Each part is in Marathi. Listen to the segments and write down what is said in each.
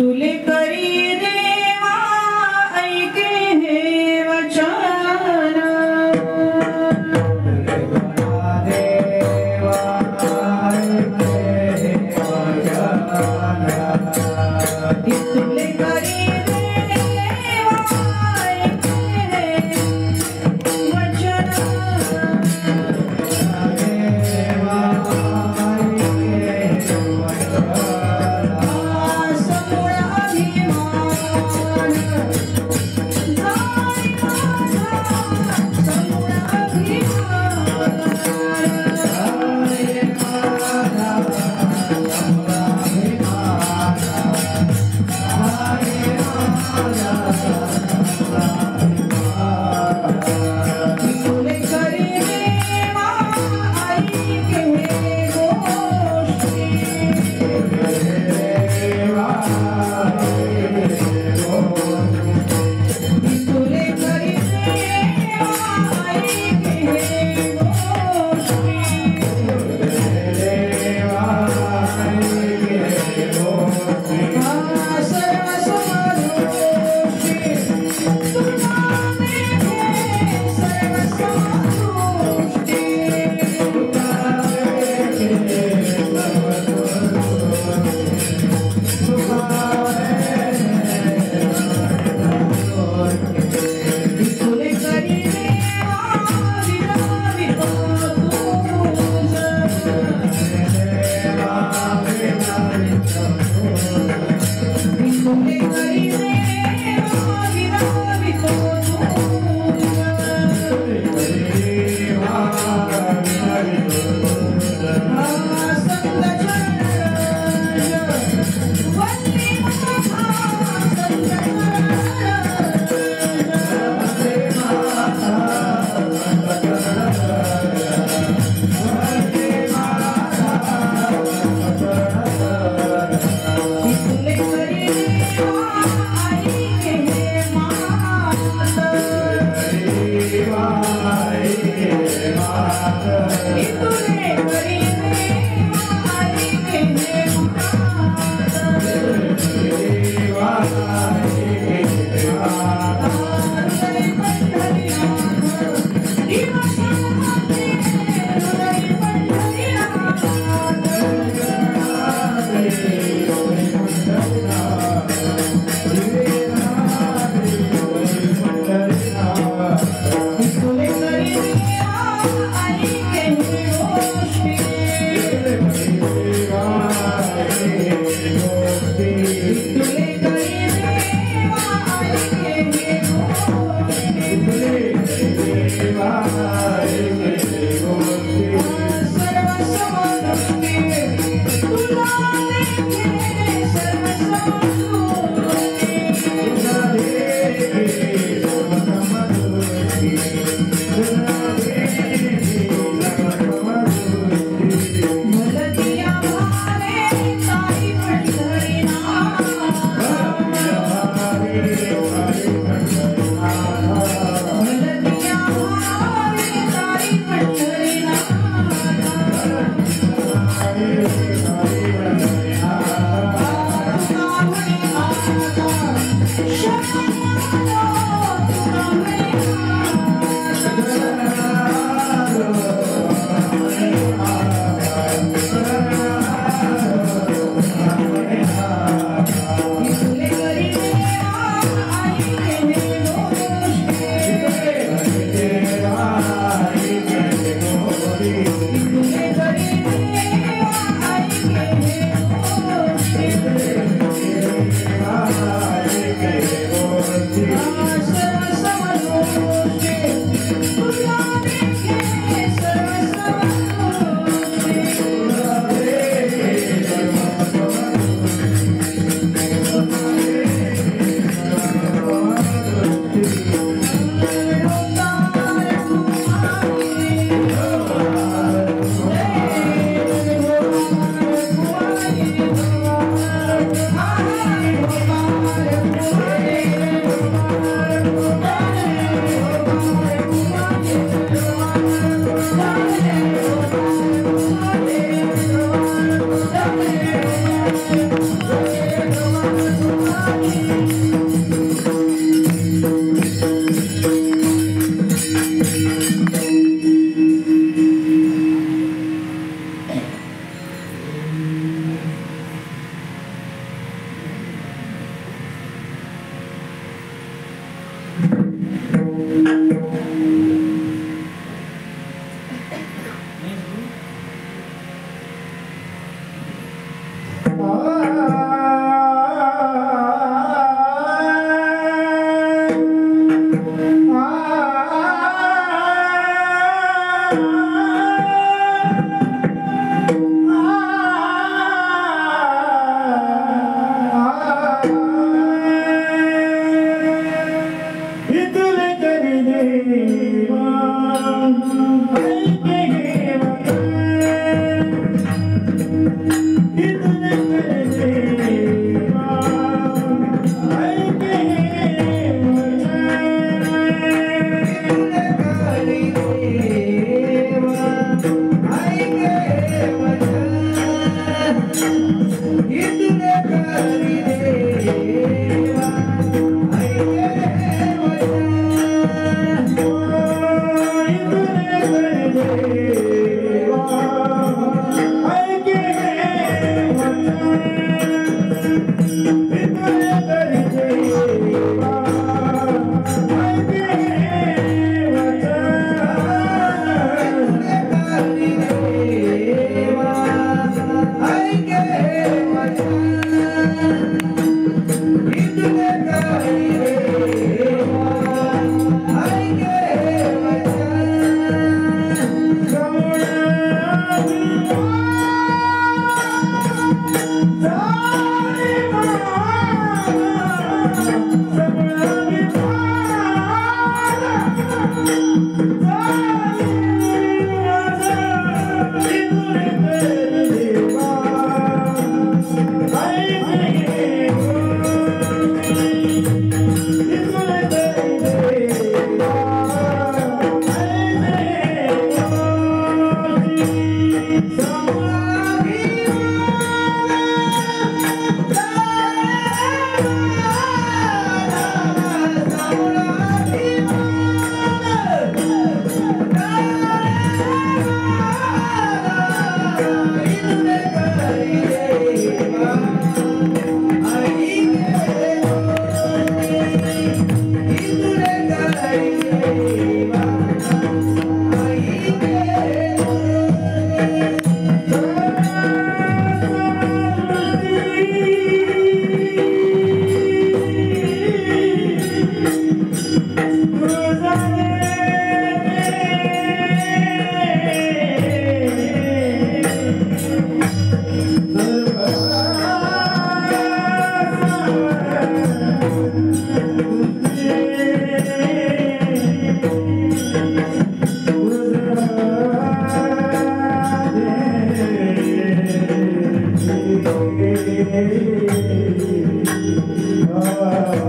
तुले करी देवा ऐके हे वचन तुले करी देवा ऐके हे वचन Ah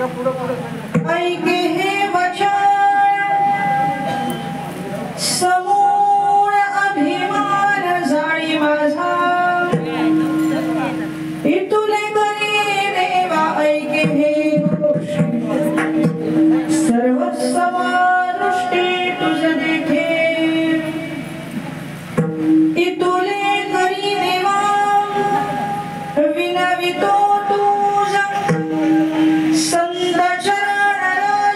ऐके हे वचन समूळ अभिमान जाळी माझा इतुले करी देवा ऐके हे सर्वस्व दृष्टी तुझ देखे इतुले करी देवा विनवितो तुझ संत चरण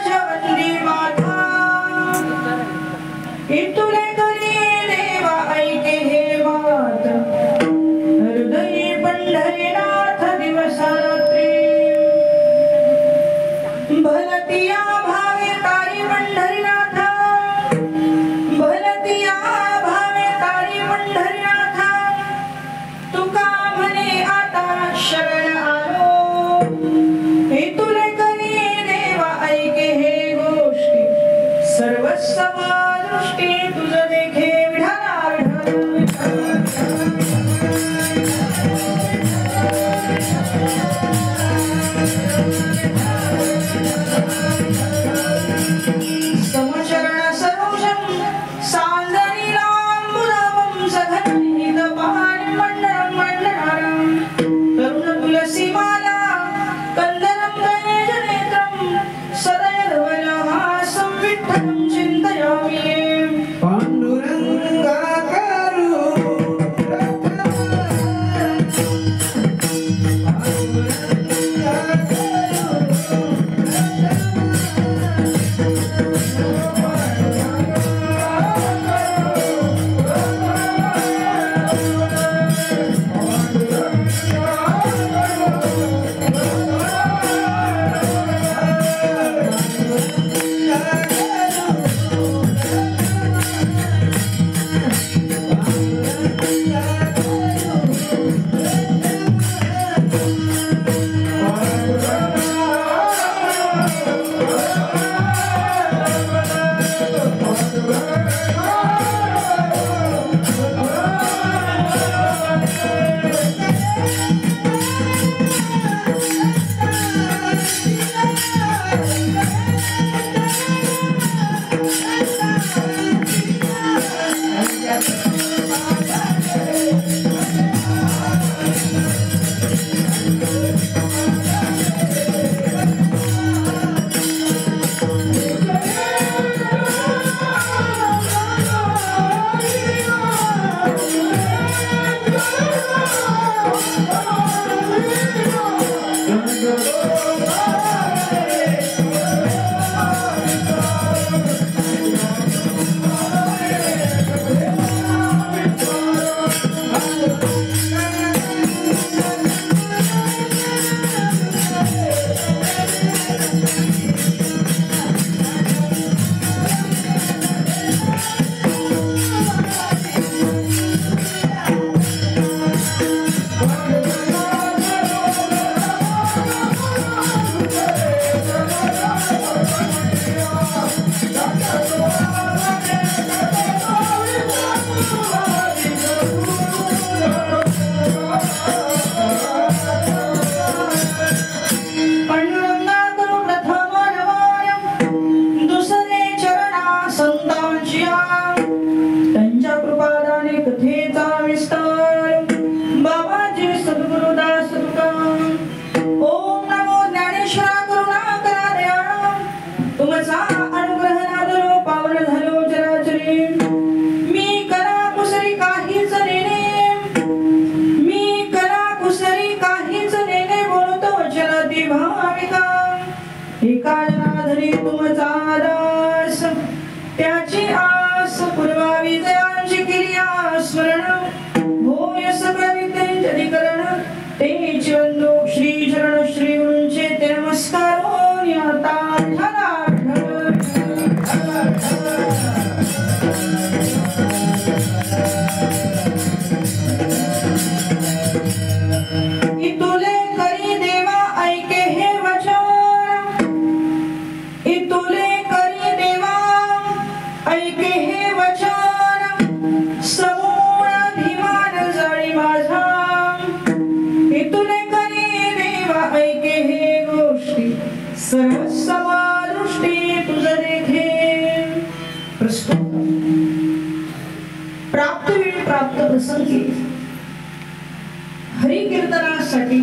माणसांसाठी हरिकीर्तनासाठी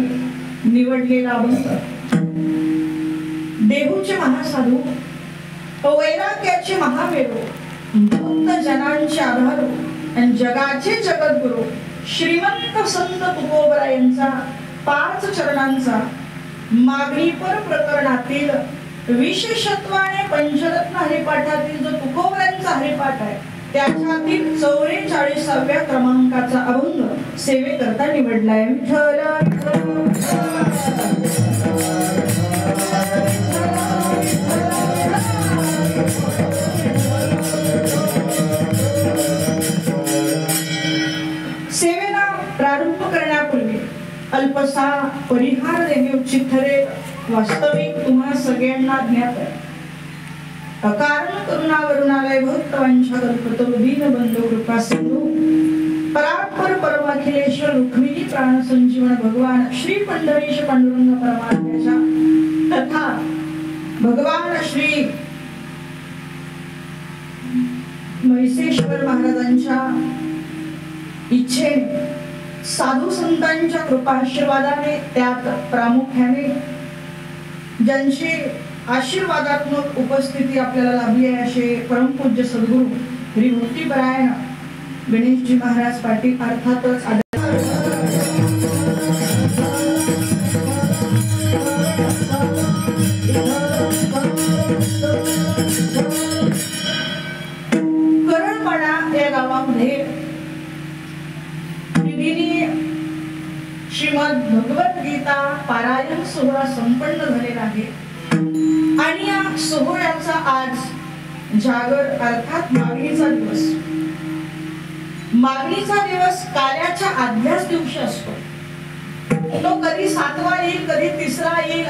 निवडलेला अभंग. देहूचे महासाधू, वैराग्याचे महामेरू, भक्त जनांचे आधारू आणि जगाचे जगद्गुरु श्रीमंत संत तुकोबरायांचा 5 चरणांचा मागणीपर प्रकरणातील विशेषत्वाने पंचरत्न हरिपाठातील जो तुकोबरायांचा हरिपाठ आहे त्याच्यातील 44व्या क्रमांकाचा अभंग सेवेकरता निवडलाय. सेवेला प्रारंभ करण्यापूर्वी अल्पसा परिहार देणे उचित ठरेल. वास्तविक तुम्हा सगळ्यांना ज्ञात आहे. अकारण करुणा वरुणालय भक्तवंशा कल्पतो दीन बंधू कृपा सिंधू परात्पर परमाखिलेश्वर रुक्मिणी प्राण संजीवन भगवान श्री पंढरीश पांडुरंग परमात्म्याच्या तथा भगवान श्री म्हैसेश्वर महाराजांच्या इच्छेने साधू संतांच्या कृपा आशीर्वादाने त्यात प्रामुख्याने ज्यांची आशीर्वादात्मक उपस्थिती आपल्याला लाभली आहे असे परमपूज्य सद्गुरू श्री भक्तिपरायण गणेशजी महाराज पाटील अर्थातच करणपाडा या गावामध्ये श्रीमद भगवत गीता पारायण सोहळा संपन्न झालेला आहे आणि या सोहळ्याचा आज जागर अर्थात मागणीचा दिवस. मागणीचा दिवस काल्याच्या आदल्याच दिवशी असतो. तो कधी 7वा येईल, कधी 3रा येईल.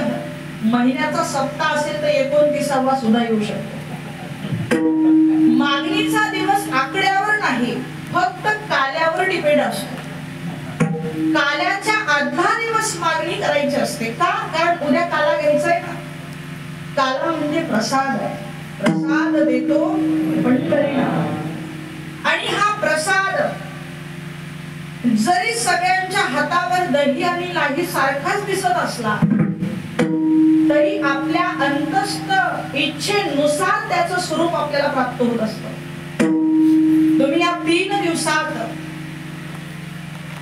महिन्याचा सप्ताह असेल तर 29वा सुद्धा येऊ शकतो. मागणीचा दिवस आकड्यावर नाही, फक्त काल्यावर डिपेंड असतो. काल्याच्या आदला दिवस मागणी करायची असते. का? कारण उद्या काला घ्यायचा आहे ना. काला म्हणजे प्रसाद आहे. प्रसाद देतो पंढरीनाथ. आणि हा प्रसाद जरी सगळ्यांच्या हातावर दही आणि लाही सारखाच दिसत असला तरी आपल्या अंतस्थ इच्छेनुसार त्याचं स्वरूप आपल्याला प्राप्त होत असतं. तुम्ही या 3 दिवसात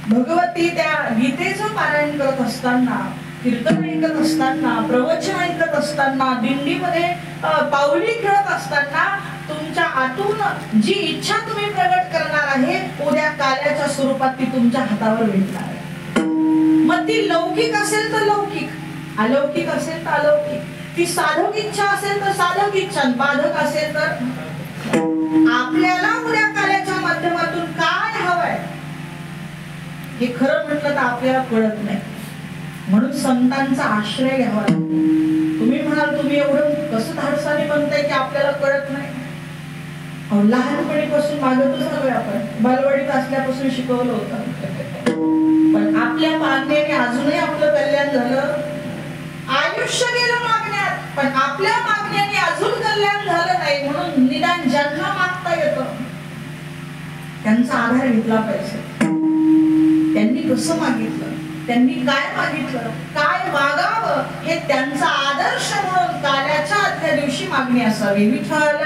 भगवती त्या गीतेचं पारायण करत असताना, कीर्तन ऐकत असताना, प्रवचन ऐकत असताना, दिंडीमध्ये पाऊली खेळत असताना तुमच्या आतून जी इच्छा तुम्ही प्रगट करणार आहे उद्या काल्याच्या स्वरूपात ती तुमच्या हातावर भेटणार आहे. मग ती लौकिक असेल तर लौकिक, अलौकिक असेल तर अलौकिक, ती साधक इच्छा असेल तर साधक इच्छा, बाधक असेल तर आपल्याला उद्या काल्याच्या माध्यमातून काय हवंय हे खरं म्हटलं तर आपल्याला कळत नाही. म्हणून संतांचा आश्रय घ्यावा लागतो. तुम्ही म्हणाल तुम्ही एवढं कसं धाडसाने म्हणताय की आपल्याला कळत नाही. लहानपणीपासून मागतच हवंय. आपण बालवाडीत असल्यापासून शिकवलं होतं. पण आपल्या मागण्याने अजूनही आपलं कल्याण झालं. आयुष्य गेलं मागण्यात, पण आपल्या मागण्याने अजून कल्याण झालं नाही. म्हणून निदान ज्यांना मागता येतं त्यांचा आधार घेतला पाहिजे. त्यांनी कसं मागितलं, त्यांनी काय मागितलं, काय मागावं हे त्यांचा आदर्श म्हणून काल्याच्या आदल्या दिवशी मागणी असावी. विठ्ठल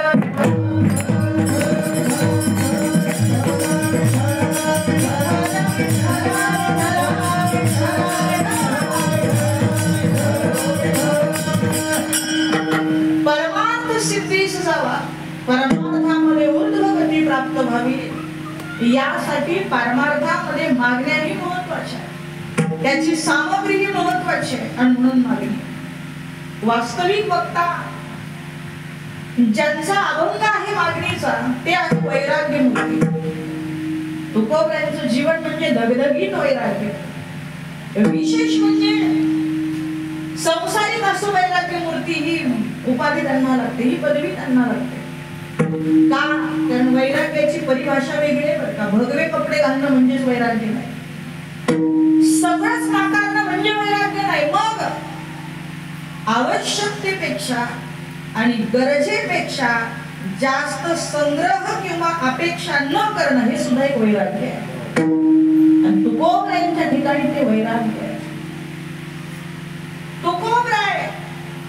परमार्थ सिद्धीस जावा, परमार्थामध्ये ऊर्ध्वगती प्राप्त व्हावी यासाठी परमार्थामध्ये मागण्याही महत्वाच्या आहे, त्याची सामग्री महत्वाची आहे. आणि म्हणून मागणी. वास्तविक बघता ज्यांचा अभंग आहे मागणीचा ते आहे वैराग्य मूर्ती. तुकोबरायांचं जीवन म्हणजे दगदगीत वैराग्य. विशेष म्हणजे संसारिक असं वैराग्य मूर्ती ही उपाधी त्यांना लागते, ही पदवी त्यांना लागते. का? कारण वैराग्याची परिभाषा वेगळी आहे बरं का. भगवे कपडे घालणं म्हणजेच वैराग्य नाही. सगळंच नाकारणं म्हणजे वैराग्य नाही. मग आवश्यकतेपेक्षा आणि गरजेपेक्षा जास्त संग्रह किंवा अपेक्षा न करणं हे सुद्धा एक वैराग्य आहे. तुकोबरायांच्या ठिकाणी ते वैराग्य आहे. तुकोबराय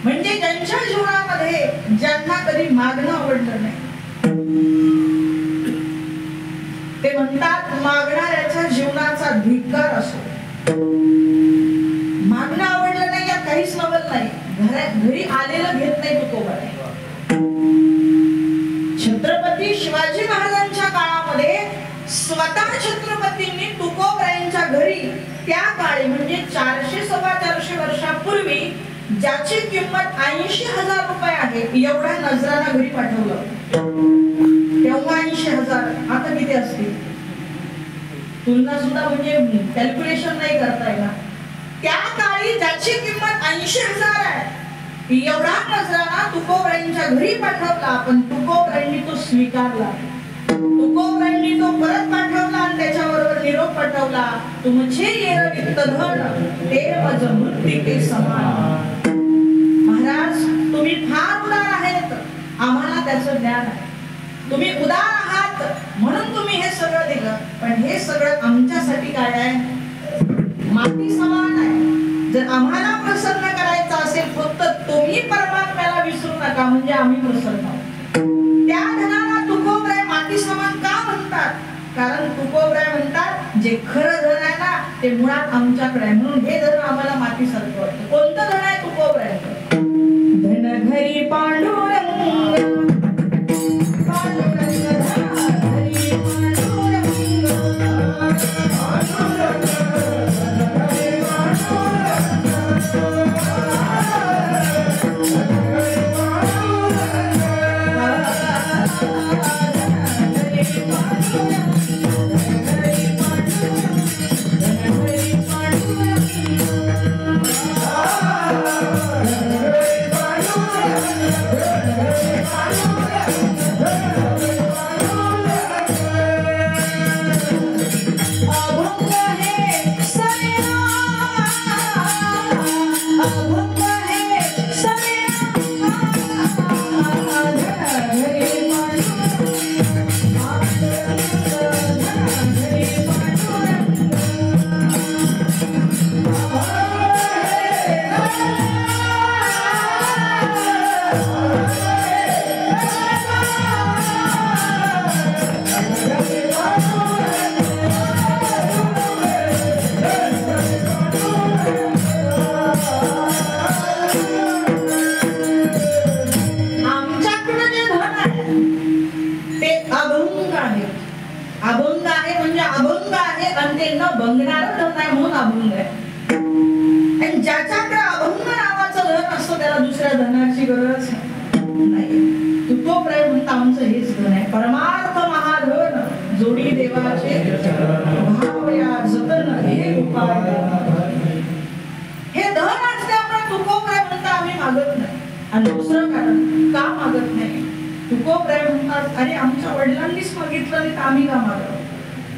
म्हणजे ज्यांच्या जीवनामध्ये ज्यांना कधी मागणं आवडलं नाही. ते म्हणतात मागणाऱ्याच्या जीवनाचा धिक्कार असो. मागणं आवडलं नाही यात काहीच नवल नाही. घरी आलेलं घेत नाही तुकोबराय. छत्रपती शिवाजी महाराजांच्या काळामध्ये स्वतः छत्रपतींनी तुकोबरायांच्या घरी त्या काळी म्हणजे 400-450 वर्षापूर्वी ज्याची किंमत 80,000 रुपये आहे एवढ्या नजराना घरी पाठवलं. तेव्हा 80,000 आता किती असतील तुलना सुद्धा म्हणजे कॅल्क्युलेशन नाही करता येणार. त्या काळी ज्याची किंमत 80,000 आहे एवढा नजराना तुकोबरायांच्या घरी पाठवला. पण तुकोबरायांनी तो स्वीकारला. तुकोबरायांनी तो परत पाठवला आणि त्याच्याबरोबर निरोप पाठवला, तुमचे येर वित्त धन ते मज मृत्तिके समान. महाराज तुम्ही फार उदार आहेत, आम्हाला त्याचं ज्ञान आहे. तुम्ही उदार आहात म्हणून तुम्ही हे सगळं दिलं, पण हे सगळं आमच्यासाठी काय आहे? माती समान आहे. जर आम्हाला प्रसन्न करायचं असेल फक्त तुम्ही परमात्म्याला विसरू नका म्हणजे आम्ही प्रसन्न आहोत. त्या धनाला तुकोबराय माती समान का म्हणतात? कारण तुकोबराय म्हणतात जे खरं धन आहे ना ते मुळात आमच्याकडे आहे, म्हणून हे धन आम्हाला मातीसारखं वाटतं. कोणतं धन आहे तुकोबरायांचं? धन घरी पांडुरंग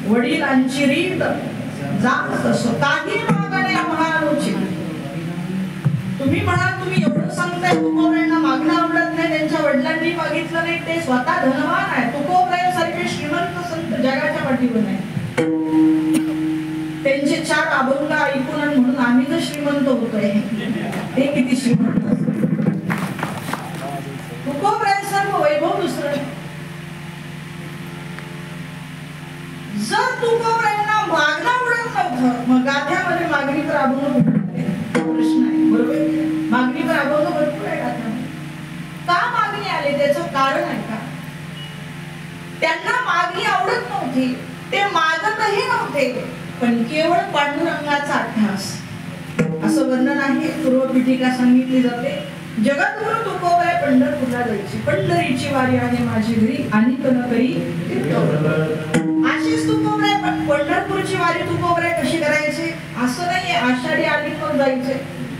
वडिलांची रीत जात असो काही मागणे महारुची. तुम्ही म्हणाल तुम्ही एवढं सांगताय तुकोबरायांना मागणं आवडत नाही, त्यांच्या वडिलांनी मागितलं नाही, ते स्वतः धनवान आहे. तुकोबरायांसारखे श्रीमंत संत जगाच्या पाठीवर नाही. त्यांचे 4 अभंग ऐकून म्हणून आम्ही तर श्रीमंत होतोय. ते किती श्रीमंत तुकोबरायांसारखं वैभव दुसरं. जर तुकोबरायांना मागणं आवडत नव्हतं मग गाथ्यामध्ये मागणीपर अभंग प्रश्न आहे. बरोबर, मागणीपर अभंग भरपूर आहे गाथ्यामध्ये. का मागणी आले त्याचं कारण आहे का? त्यांना मागणी आवडत नव्हती, ते मागतही नव्हते, पण केवळ पांडुरंगाचा अट्टहास असं वर्णन आहे. पूर्वपीठिका सांगितली जाते. जगद्गुरु तुकोबराय पंढरपूरला जायचे. पंढरीची वारी आहे माझी घरी आणि न करी अशीच तुकोबराय पंढरपूरची वारी तुकोबराय कशी करायचे असं नाहीये. आषाढी आली मग जायचे,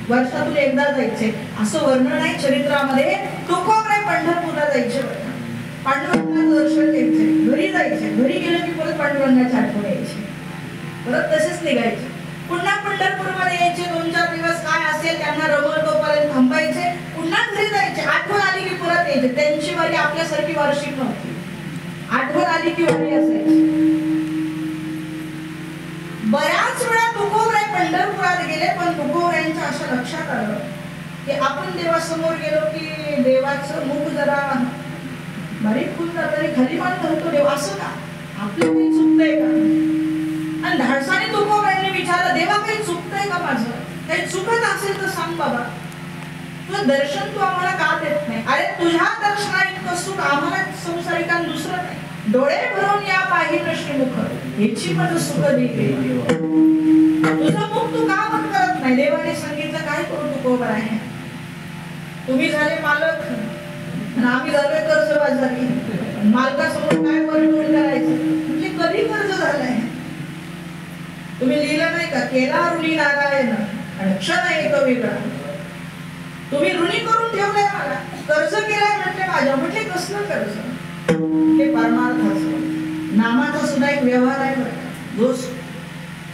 वर्षातून एकदा जायचे असं वर्णन आहे चरित्रामध्ये. तुकोबराय पंढरपूरला जायचे, पांडुरंगाचं दर्शन घ्यायचे, घरी जायचे. घरी गेलं की परत पांडुरंगाची आठवण यायची, परत तसेच निघायचे. पुन्हा पंढरपूरमध्ये यायचे. 2-4 दिवस काय असेल त्यांना रमळ तोपर्यंत थांबायचे, पुन्हा घरी जायचे. आठवण आली की परत यायचे. त्यांची वारी आपल्यासारखी वार्षिक नव्हती. आठवण आली की वारी असायची. बऱ्याच पंढरपुरात गेले, पण तुकोबारायांच्या असं लक्षात आलं की आपण देवासमोर गेलो की देवाचं मुख जरा बारीक फुल तरी खाली मान धरतो देव, असं का आपलं काही चुकतंय का? आणि धाडसाने तुकोबारायांनी विचारलं, देवा काही चुकतंय का माझं? काही चुकत असेल तर सांग बाबा, तुझं दर्शन तू आम्हाला का देत नाही? अरे तुझ्या दर्शना इतकं सुख आम्हाला संसारिकांना दुसरं नाही. डोळे भरून या पाहिलं श्रीमुख, ह्याची माझं सुख देईल. तुझं मुख तू का बंद करत नाही? देवाने सांगितलं, काय करू तुकोबाराय, तुम्ही झाले मालक आणि आम्ही झालोय कर्जबाजारी. मालकासमोर काय वर्णन करायचं? म्हणजे कधी कर्ज झालंय? तुम्ही लिहिलं नाही का, केला ऋणी नारायण आणि क्षण एक वेगळा. तुम्ही ऋणी करून ठेवलंय मला, कर्ज केलाय म्हटले माझ्या. म्हटले कसलं कर्ज? हे परमार्थाचं नामाचा सुद्धा एक व्यवहार आहे बरं, जो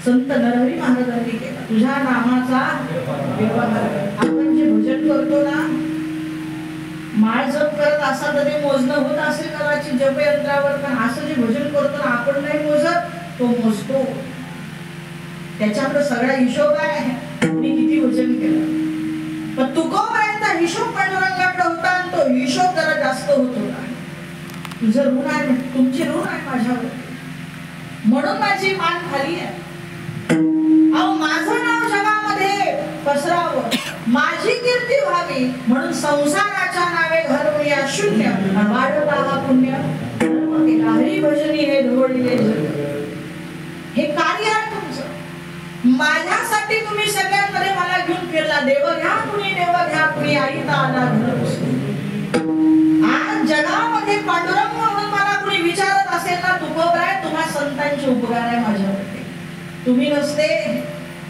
संत नरहरी महाराजांनी केला. तुझ्या नामाचा व्यवहार. आपण जे भजन करतो ना, माळ जप करत असाल तर ते मोजणं होत असेल कदाचित जपयंत्रावर, पण असं जे भजन करतो ना आपण नाही मोजत, तो मोजतो. त्याच्याकडे सगळा हिशोब आहे, तुम्ही किती भजन केलं. पण तुकोबारायांचा हिशोब पांडुरंगाकडे होता आणि तो हिशोब जरा जास्त होत होता. तुझं ऋण आहे, तुमचे ऋण आहे माझ्यावर, म्हणून माझी मान खाली आहे. अहो माझं नाव जगामध्ये पसरावं, माझी कीर्ती व्हावी, म्हणून संसाराच्या नावे घालून या शून्य वाढवला हा पुण्य धर्म केला. हरिभजनी हे ढोळले जग, हे कार्य आहे तुमचं. माझ्यासाठी तुम्ही सगळ्यांमध्ये मला घेऊन फिरला. देव घ्या कुणी, देव घ्या कुणी, आईता आला घर. आज जगामध्ये पांडुरंग म्हणून मला कुणी विचारत असेल ना, तुकोबाराय तुम्हा संतांचे उपकार आहे माझ्यावरती. तुम्ही नसते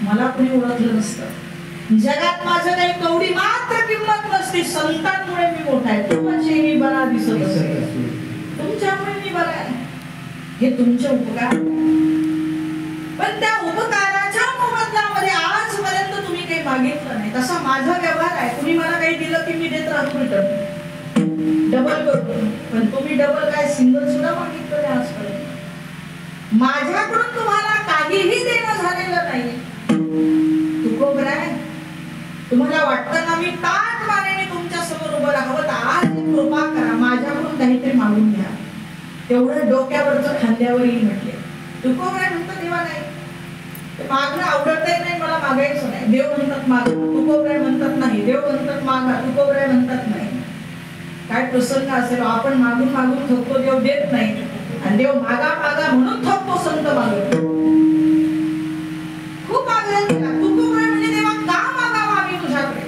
मला कुणी ओळखलं नसतं. जगात माझं काही कवडी मात्र किंमत नसती. संतांमुळे मी मोठा आहे. तुमचे मी बरा दिसत असेल, तुमच्यामुळे मी बरा आहे, हे तुमचे उपकार. पण त्या उपकाराच्या मोबदल्यामध्ये आजपर्यंत तुम्ही काही मागितलं नाही. तसा माझा व्यवहार आहे. तुम्ही मला काही दिलं की मी देत राहतो रिटर्न, डबल करतो. पण तुम्ही डबल काय सिंगल सुद्धा मागितलं नाही आजपर्यंत. माझ्याकडून तुम्हाला काहीही देणं झालेलं नाही. तुकोबाराय तुम्हाला वाटतं ना मी ताट मानेने तुमच्या समोर उभं राहावं, तर आज कृपा करा, माझ्याकडून काहीतरी मागून घ्या. तेवढं डोक्यावरचं खांद्यावर येईल म्हटले. तुकोबाराय म्हणतात देवा नाही, मागणं आवडतही नाही मला, मागायचं नाही. देव म्हणतात मागा, तुकोबाराय म्हणतात नाही. देव म्हणतात मागा, तुकोबाराय म्हणतात नाही. काय प्रसंग असेल, आपण मागून मागून थकतो, देव देत नाही. आणि देव मागा मागा म्हणून थकतो संत मागत. खूप आग्रह केला तुकोबाराय म्हणजे देवा का मागावं आम्ही तुझ्याकडे?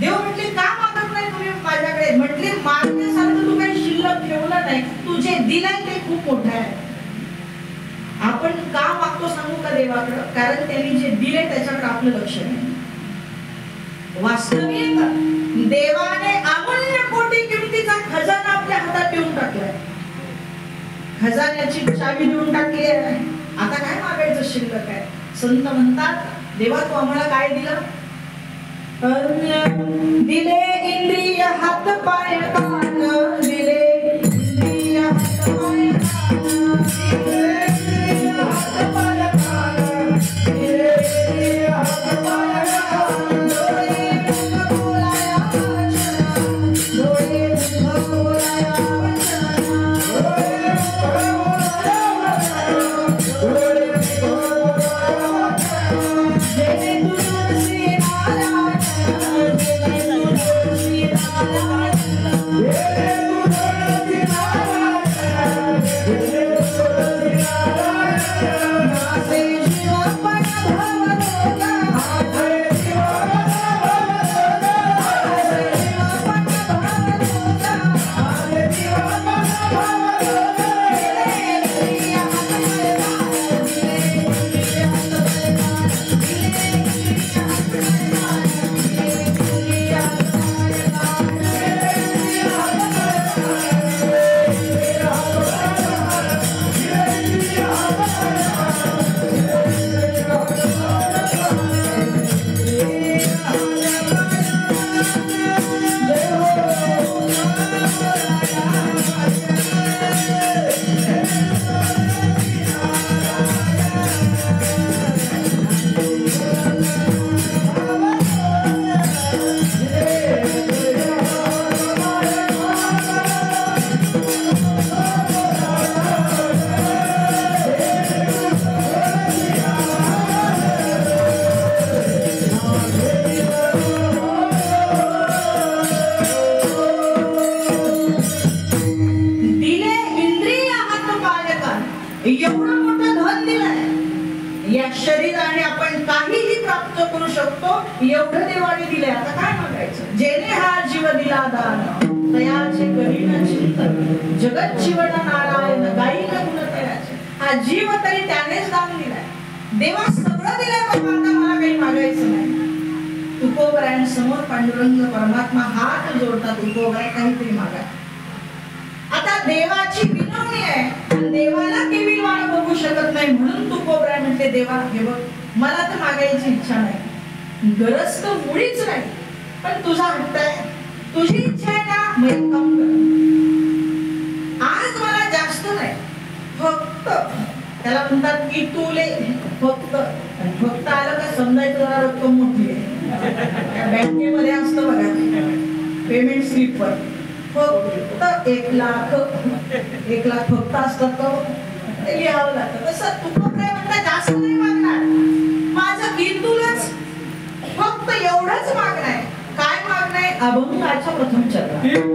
देव म्हटले का मागत नाही तुम्ही माझ्याकडे? म्हटले मागण्यासारखं तू काही शिल्लक ठेवलं नाही, तुझे दिलंय ते खूप मोठं आहे. आपण का मागतो सांगू का देवाकडे? कारण त्यांनी जे दिले त्याच्याकडे आपलं लक्ष नाही. वास्तविक देवाने अमूल्य कोटी किमतीचा खजाना आपल्या हातात देऊन टाकलाय. खजान्याची चावी देऊन टाकली आहे. आता काय मागायचं शिल्लक आहे? संत म्हणतात देवा तू आम्हाला काय दिलं? दिले इंद्रिय हात पाय कान, दिले इंद्रिय हात पाय कान, दिले इंद्रिय हात पाय कान, दिले इंद्रिय हात पाय कान. डोळे मुख बोलाया वचन, डोळे मुख बोलाया वचन, डोळे मुख बोलाया वचन, डोळे मुख बोलाया वचन. जय तुलसी नारायण, जय तुलसी नारायण, जय या शरीराने आपण काहीही प्राप्त करू शकतो, एवढं देवाने दिले, आता काय मागायचं? जेणे हा जीव दिला दान, तयाचे करीन चिंतन, जगत जीवन नारायण गाईन गुण तयाचे. हा जीव तरी त्यानेच दान दिलाय. देवा सगळं दिलंय बाबा, आता मला काही मागायचं नाही. तुकोबरायांसमोर पांडुरंग परमात्मा हात जोडतात, तुकोबराय काहीतरी मागा. आता देवाची विनवणी आहे, देवाला केविलवान बघू शकत नाही, म्हणून तुकोबराय म्हणते देवा हे बघ, मला तर मागायची इच्छा नाही, गरज तर मुळीच नाही, पण तुझा हट्ट आहे, तुझी इच्छा आहे ना, मग एक काम कर, आज मला जास्त नाही, फक्त त्याला म्हणतात की तुले फक्त आलं का समजायचं जरा रक्कम मोठी आहे. बँकेमध्ये असतं बघा पेमेंट स्लिपवर फक्त 1 लाख फक्त असतात, तो ते लिहावं लागतं. तसं तुकोबराय म्हणता जास्त नाही मागणार, माझं किंतुलच फक्त एवढंच मागणं. काय मागणं? अभंगाच्या प्रथम चरण.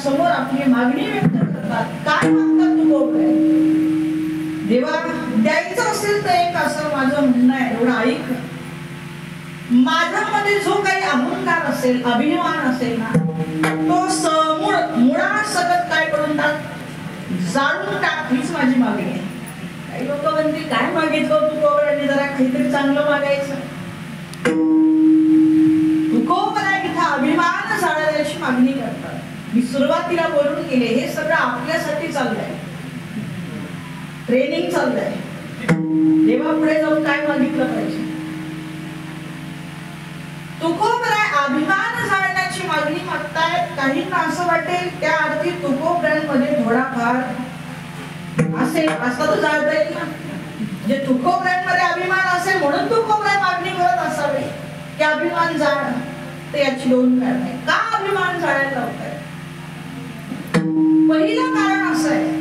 समोर आपली मागणी व्यक्त करतात. काय मागतात तुकोबराय? देवा द्यायचं असेल तर एक असं माझं म्हणणं आहे, एवढं ऐक. माझ्यामध्ये जो काही अहंकार असेल, अभिमान असेल ना, तो मुळासकट काय करून टाक, जाळून टाक, हीच माझी मागणी आहे. काही लोक म्हणतील काय मागितलं तुकोबरायांनी, जरा काहीतरी चांगलं मागायचं. तुकोबराय इथं अभिमान जाळण्याची मागणी करतात. मी सुरुवातीला बोलून गेले, हे सगळं आपल्यासाठी चाललंय, ट्रेनिंग चाललंय. देवा पुढे जाऊन काय मागितलं पाहिजे? तुकोबराय अभिमान जाळण्याची मागणी मागतायत. काहींना असं वाटेल त्या अर्थी तुकोबरायांमध्ये थोडाफार असेल, असं तर जाळता येईल ना. म्हणजे तुकोबरायांमध्ये अभिमान असेल म्हणून तुकोबराय मागणी करत असावे की अभिमान जाळ. तर याची दोन कारण आहे. का अभिमान जाळायला लावताय? पहिलं कारण असं आहे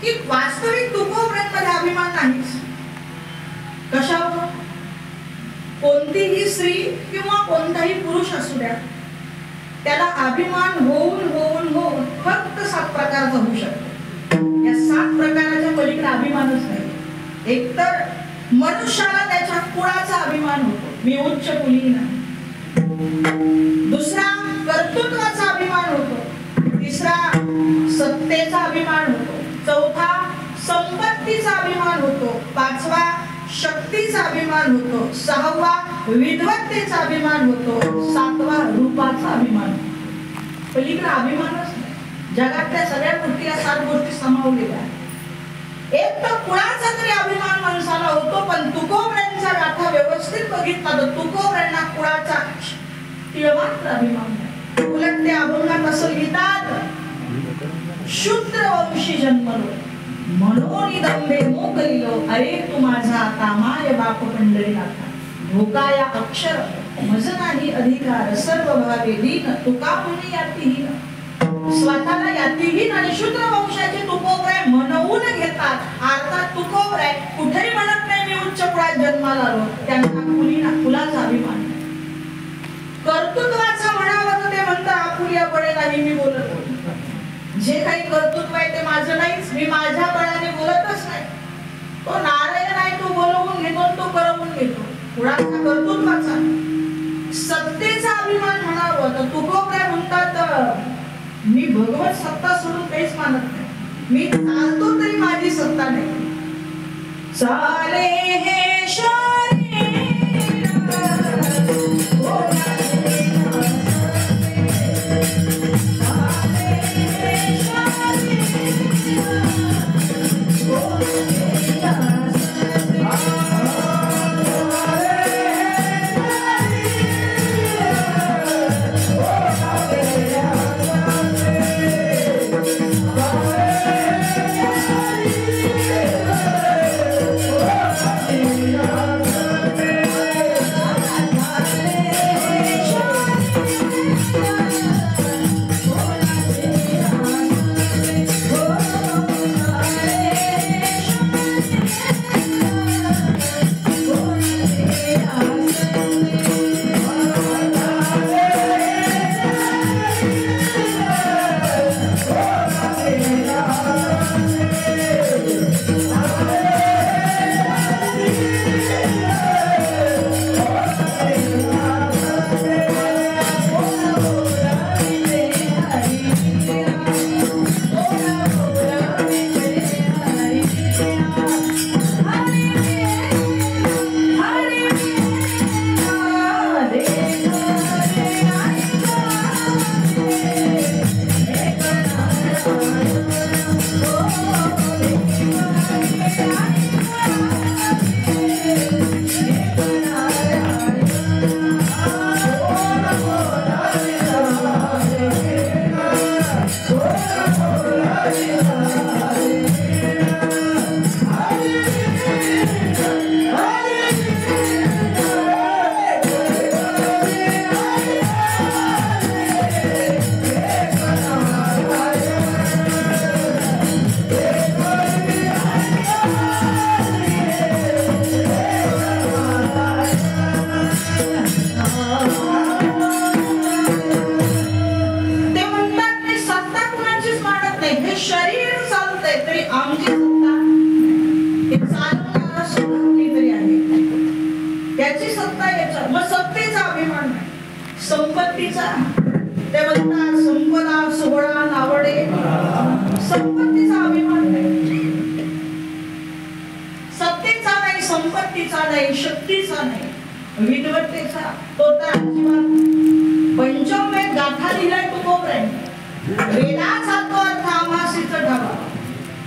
की वास्तविक तुकोबरायांमध्ये अभिमान नाहीच. कशावर? कोणतीही स्त्री किंवा कोणताही पुरुष असू द्या, त्याला अभिमान होऊन होऊन होऊन फक्त 7 प्रकारचा होऊ शकतो. या 7 प्रकाराच्या पलीकडे अभिमानच नाही. एकतर मनुष्याला त्याच्या कुळाचा अभिमान होतो, मी उच्च कुलीन आहे. कर्तृत्वाचा अभिमान होतो, तिसरा सत्तेचा अभिमान होतो, चौथा संपत्तीचा अभिमान होतो, पाचवा शक्तीचा अभिमान होतो, सहावा विद्वत्तेचा अभिमान होतो, सातवा रूपाचा अभिमान होतो. पलीकडे अभिमानच नाही. जगातल्या सगळ्या गोष्टी या 7 गोष्टी समावलेल्या आहेत. एक तर कुणाचा तरी अभिमान माणसाला होतो, पण तुकोबऱ्यांचा गाथा व्यवस्थित बघितला तर तुकोबऱ्यांना कुणाचा तिळमात्र अभिमान नाही. उलट ते अभंगात असं लिहितात, शूद्र वंशी जन्मलो मनोनी दंबे मोकलिलो, अरे तू माझा कामाय बाप पंढरीनाथा, धोका या अक्षर मज नाही अधिकार, सर्व भावे दीन तुका म्हणे यातीहीन. स्वतःला यातीहीन आणि शूद्र वंशाचे तुकोबराय म्हणवून घेतात. अर्थात तुकोबराय कुठेही म्हणत नाही मी उच्च कुळात जन्माला आलो, त्यांना कुलाचा अभिमान. कर्तृत्वाचा म्हणावं तर ते म्हणतात आपुल्या बळे नाही मी बोलत, जे काही कर्तृत्व आहे ते माझं नाहीच, मी माझ्या बळाने बोलतच नाही. तो नारायण आहे, तो बोलवून घेतो, तो करवून घेतो. कुणाचा कर्तृत्वाचा. सत्तेचा अभिमान म्हणावं तर तुकोबराय म्हणतात मी भगवत सत्ता सोडून काहीच मानत नाही, मी चालतो तरी माझी सत्ता नाही. चाले हे शरीर संपत्तीचा. ते म्हणतात संपदा सोहळा नावडे, संपत्तीचा अभिमान नाही, सत्तेचा नाही, संपत्तीचा नाही, शक्तीचा नाही, विद्वत्तेचा तो तर अजिबात. पंचमवेद गाथा लिहिलाय तुकोबराय. वेदाचा तो अर्थ आम्हासीच ठावा,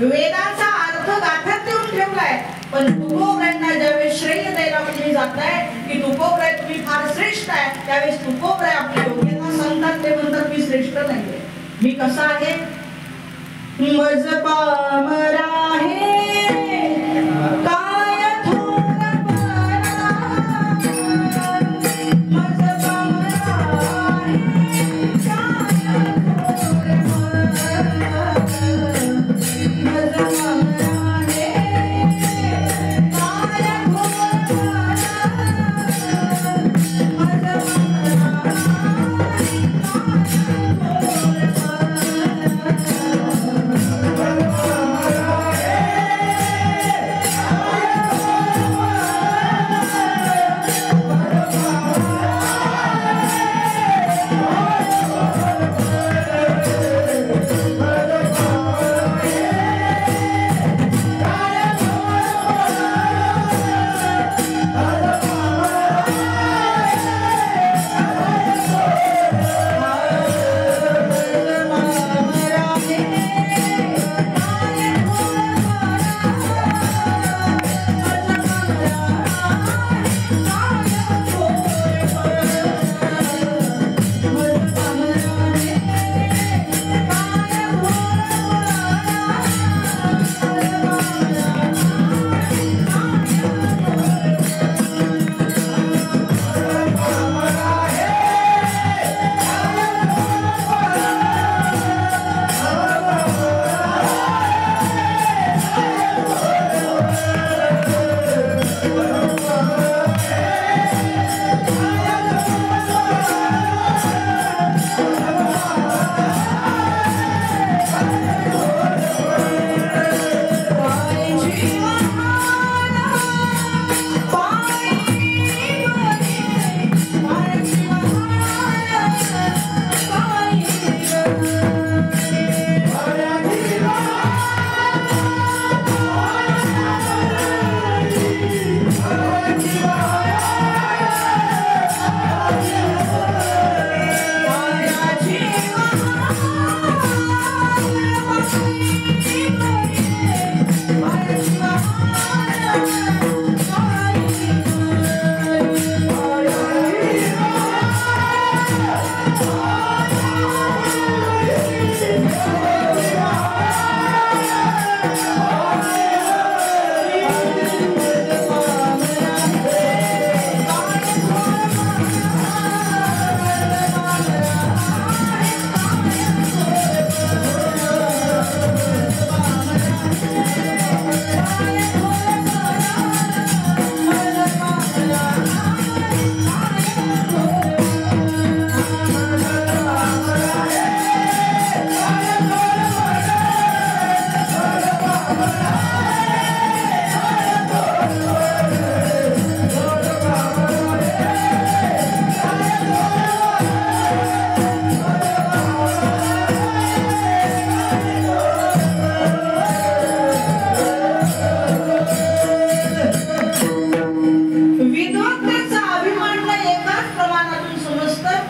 वेदाचा अर्थ गाथात देऊन ठेवलाय. पण तुकोबरायांना ज्यावेळेस श्रेय द्यायला तुम्ही जाताय की तुकोबराय तुम्ही फार श्रेष्ठ आहे, त्यावेळेस तुकोबराय आपली योग्यता सांगतात. ते म्हणतात मी श्रेष्ठ नाहीये, मी कसा आहे, मज पामरा आहे काय थोर परा, मज पामरा आहे काय थोर परा, मज पामरा Thank you.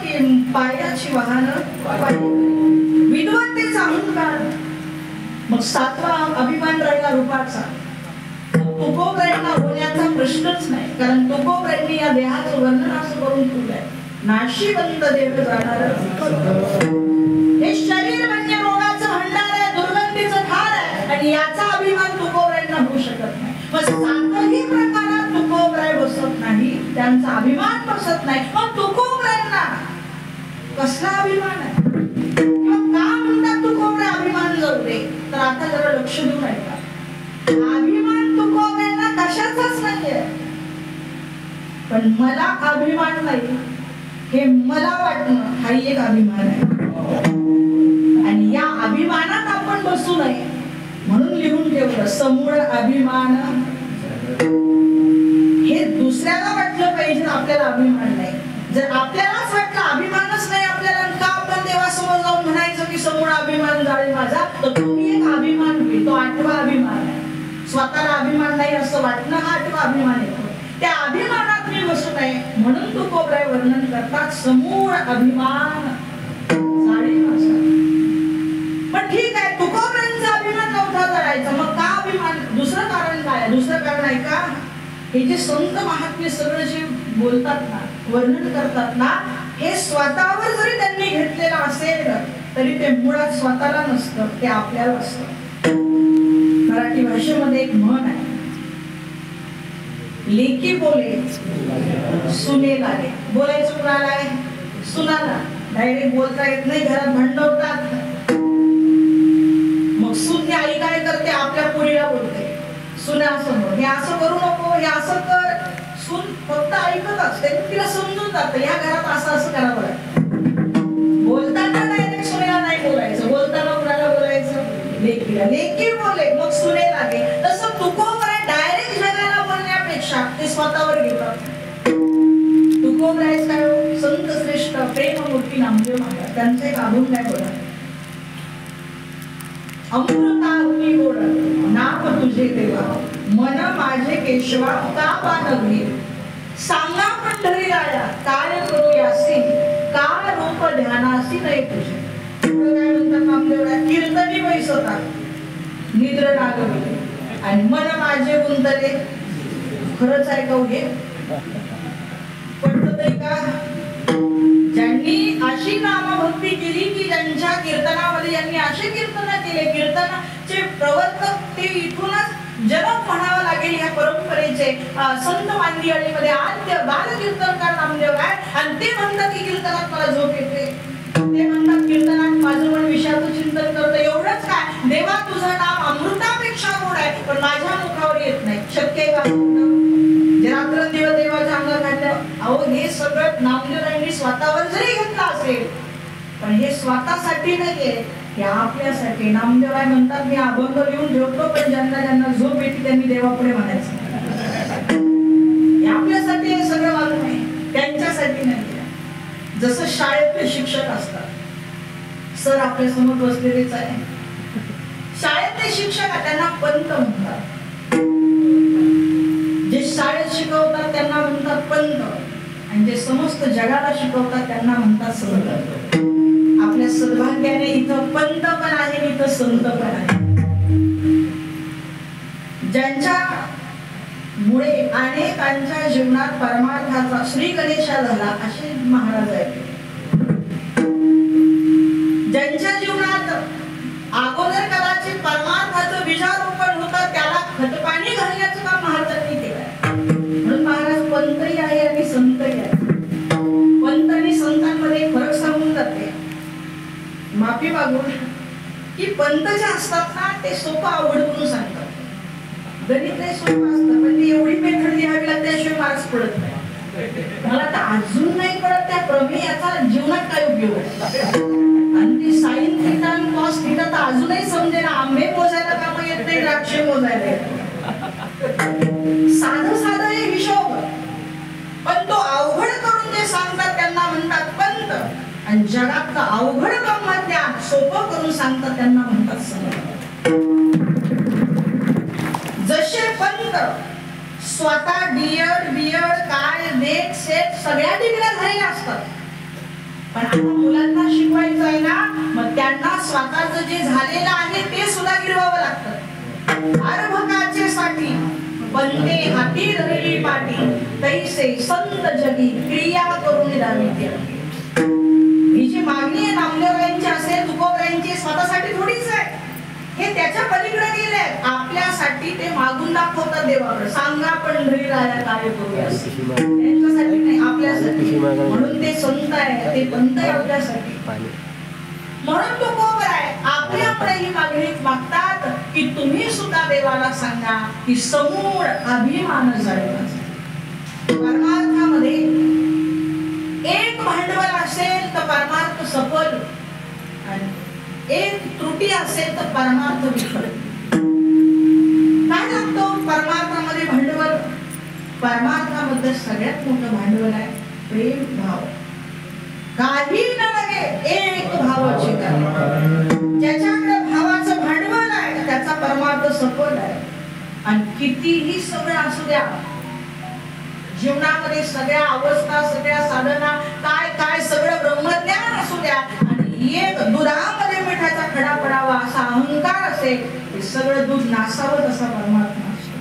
पायाची वाहनं विद्वत्तेचा अहंकार. मग 7वा अभिमान राहिला रूपाचा. तुकोबरायांना होण्याचा प्रश्नच नाही, कारण तुकोबरायांनी या देहाचं वर्णन असं करून ठेवलंय, नाशिवंत देव जाणार. हे शरीर म्हणजे रोगाचं भंडार आहे, दुर्गंधीचं ठार आहे, आणि याचा अभिमान तुकोबरायांना होऊ शकत नाही. मग सातही प्रकारात तुकोबराय बसत नाही, त्यांचा अभिमान बसत नाही. मग तुकोबरायांना कसला अभिमान आहे किंवा का म्हणतात तुकोबराय अभिमान जाऊ दे? तर आता जरा लक्ष देऊन ऐका. अभिमान तुकोबरायांना कशाचाच नाहीये, पण मला अभिमान नाही हे मला वाटणं हा एक अभिमान आहे. आणि या अभिमानात आपण बसू नये म्हणून लिहून ठेवलं, समूळ अभिमान. हे दुसऱ्याला वाटलं पाहिजे आपल्याला अभिमान नाही. जर आपल्यालाच वाटलं अभिमानच नाही आपल्याला, का आपण देवासमोर जाऊन म्हणायचं की समूळ अभिमान जाळे माझा, तर तुम्ही एक अभिमान होईल, तो 8वा अभिमान आहे. स्वतःला अभिमान नाही असं वाटणं हा 8वा अभिमान आहे. त्या अभिमानात मी बसू नये म्हणून तुकोबराय वर्णन करतात, समूळ अभिमान जाळे माझा. पण ठीक आहे, तुकोबरायांचा अभिमान नव्हता जळायचा, मग का अभिमान? दुसरं कारण काय? दुसरं कारण आहे का, हे जे संत महात्मे सगळं जे बोलतात ना, वर्णन करतात ना, हे स्वतःवर जरी त्यांनी घेतलेलं असेल तरी ते मुळात स्वतःला नसतं, ते आपल्याला असतं. मराठी भाषेमध्ये एक म्हण आहे, लेकी बोले सुने लागे. बोलायचं कुणाला आहे? सुनाला. डायरेक्ट बोलता येत नाही, घरात भांडण होतात. मग सून आई काय करते? आपल्या पोरीला बोलते, सुनासमोर हे असं करू नको, हे असं कर. सून फक्त ऐकत असते, तिला समजून जातं या घरात असं असं करावं लागतं. बोलताना डायरेक्ट सुनेला नाही बोलायचं, बोलताना कुणाला बोलायचं? लेकीला. लेकी बोले मग सुने लागे. तसं तुकोबराय डायरेक्ट जगाला बोलण्यापेक्षा ते स्वतःवर घेतात. तुकोबराय काय हो? संत श्रेष्ठ प्रेममूर्ती नामदेव महाराज, त्यांचं एक अभंग काय बोला, अमृताहुनी गोड नाम तुझे देवा, मन माझे केशवा का पानगली, सांगा पंढरीराया काय करू यासी, का रूप ध्यानासी नाही तुझे. काय म्हणतात नामदेवराय? कीर्तनी बैसता निद्र लागली आणि मन माझे गुंतले. खरंच आहे का हे? पटतंय का? ज्यांनी अशी नामभक्ती केली की ज्यांच्या कीर्तनामध्ये यांनी असे कीर्तन केले, कीर्तनाचे प्रवर्तक ते इथूनच जनक म्हणावं लागेल या परंपरेचे. संत मांदियाळीमध्ये आद्य बाल कीर्तनकार नामदेव आहे, आणि ते म्हणतात की कीर्तनात मला झोप येते. ते म्हणतात कीर्तनात माझं मन विषयाचं चिंतन करतं. एवढंच काय, देवा तुझं नाम अमृतापेक्षा गोड आहे, पण माझ्या मुखावर येत नाही. शक्य आहे का? जे रात्रंदिवस देवाच्या अंगात घातलं. अहो, हे सगळं नामदेवरायांनी स्वतःवर जरी घेतलं असेल, पण हे स्वतःसाठी नाहीये, हे आपल्यासाठी. नामदेवराय म्हणतात मी अभंग लिहून ठेवतो, पण ज्यांना ज्यांना झोप येते त्यांनी देवापुढे म्हणायचं. हे आपल्यासाठी हे सगळं वागणं आहे, त्यांच्यासाठी नाही. जसं शाळेतले शिक्षक असतात, सर आपल्या समोर बसलेलेच आहे. शाळेतले शिक्षक त्यांना पंत म्हणतात. जे शाळेत शिकवतात त्यांना म्हणतात पंत, आणि जे समस्त जगाला शिकवतात त्यांना म्हणतात संत. आपल्या सद्भाग्याने इथं पंत पण आहे, इथं संत पण आहे. ज्यांच्या मुळे अनेकांच्या जीवनात परमार्थाचा श्री गणेशा झाला असे महाराज आहेत. ज्यांच्या जीवनात अगोदर कदाचित परमार्थाचं बीजारोपण होतं, त्याला खतपाणी घालण्याचं काम महाराजांनी केलं. म्हणून महाराज पंतही आहे आणि संतही आहे. पंत आणि संतांमध्ये फरक सांगून जाते. माफी मागून की पंत जे असतात ना, ते सोपं अवघड करून सांगतात. गणित नाही सोपं असतं, पण ती एवढी मेथड लिहावी लागते, त्याशिवाय मार्क्स पडत नाही. मला तर अजून नाही कळत त्या प्रमेयाचा जीवनात काय उपयोग आहे. आणि ती साइन थिटा आणि कॉस थिटा तर अजूनही समजे ना. आंबे मोजायला कामं येत नाही, द्राक्षे मोजायला येत. साधं साधं हे हिशोब, पण तो अवघड करून जे सांगतात त्यांना म्हणतात पंत, आणि जगात अवघड ब्रह्मज्ञा सोपं करून सांगतात त्यांना म्हणतात संत. जसे पंत स्वतः डीएड बीएड काय नेट सेट सगळ्या डिग्र्या झालेल्या असतात, पण आता मुलांना शिकवायचं आहे ना, मग त्यांना स्वतःचं जे झालेलं आहे ते सुद्धा गिरवावं लागतं. अर्भकाचे साठी बंदे हाती धरली पाठी, तैसे संत जगी क्रिया करून द्यावी. ही जी मागणी आहे नामदेवरायांची असेल, तुकोबरायांची, स्वतःसाठी थोडीच आहे, हे त्याच्या पलीकडे गेले. आपल्यासाठी ते मागून दाखवतात देवाकडे. सांगा पंढरीराया काय करूया, त्यांच्यासाठी नाही, आपल्यासाठी. म्हणून ते संत आहे, ते पंत आहे आपल्यासाठी. म्हणून तुकोबर आहे आपल्याकडे ही मागणी मागतात की तुम्ही सुद्धा देवाला सांगा की समूळ अभिमान जायला. परमार्थामध्ये एक भांडवल असेल तर परमार्थ सफल, आणि एक त्रुटी असेल तर परमार्थ विफल. काय लागतो परमार्थामध्ये भांडवल? परमार्थामध्ये सगळ्यात मोठं भांडवल आहे प्रेम भाव. काही न लगे एक भावाची करा. ज्याच्याकडे भावाचं भांडवल आहे त्याचा परमार्थ सफल आहे. आणि कितीही सगळं असू द्या जीवनामध्ये, सगळ्या अवस्था, सगळ्या साधना, काय काय सगळं ब्रह्मज्ञान असू द्या, आणि एक दुधामध्ये मिठाचा खडा पडावा असा अहंकार असेल, हे सगळं दूध नासावं तसा परमात्मा असतो.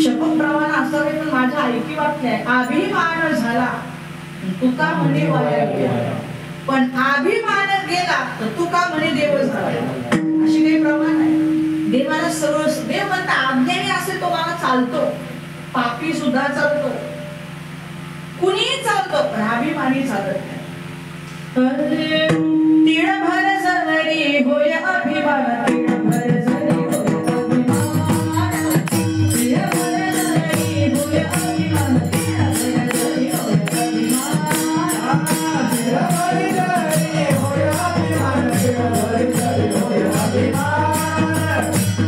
शपथ प्रमाण असावे. पण माझ्या ऐकी वाक्य आहे, अभिमान झाला तुका म्हणे वाया गेला, पण अभिमान गेला तर तुका म्हणे देव झाला. अशी काही प्रमाण आहे. देवाला सर्व देव म्हणता अज्ञानी असेल तो मला चालतो, पापी सुद्धा चालतो, कुणी चालतो, पण अभिमानी चालत नाही. तिळभर जरी होय अभिमान, तिळभर जरी होय अभिमान, तिळभर जरी होय अभिमान, तिळभर जरी होय अभिमान, तिळभर जरी होय अभिमान, तिळभर जरी होय अभिमान,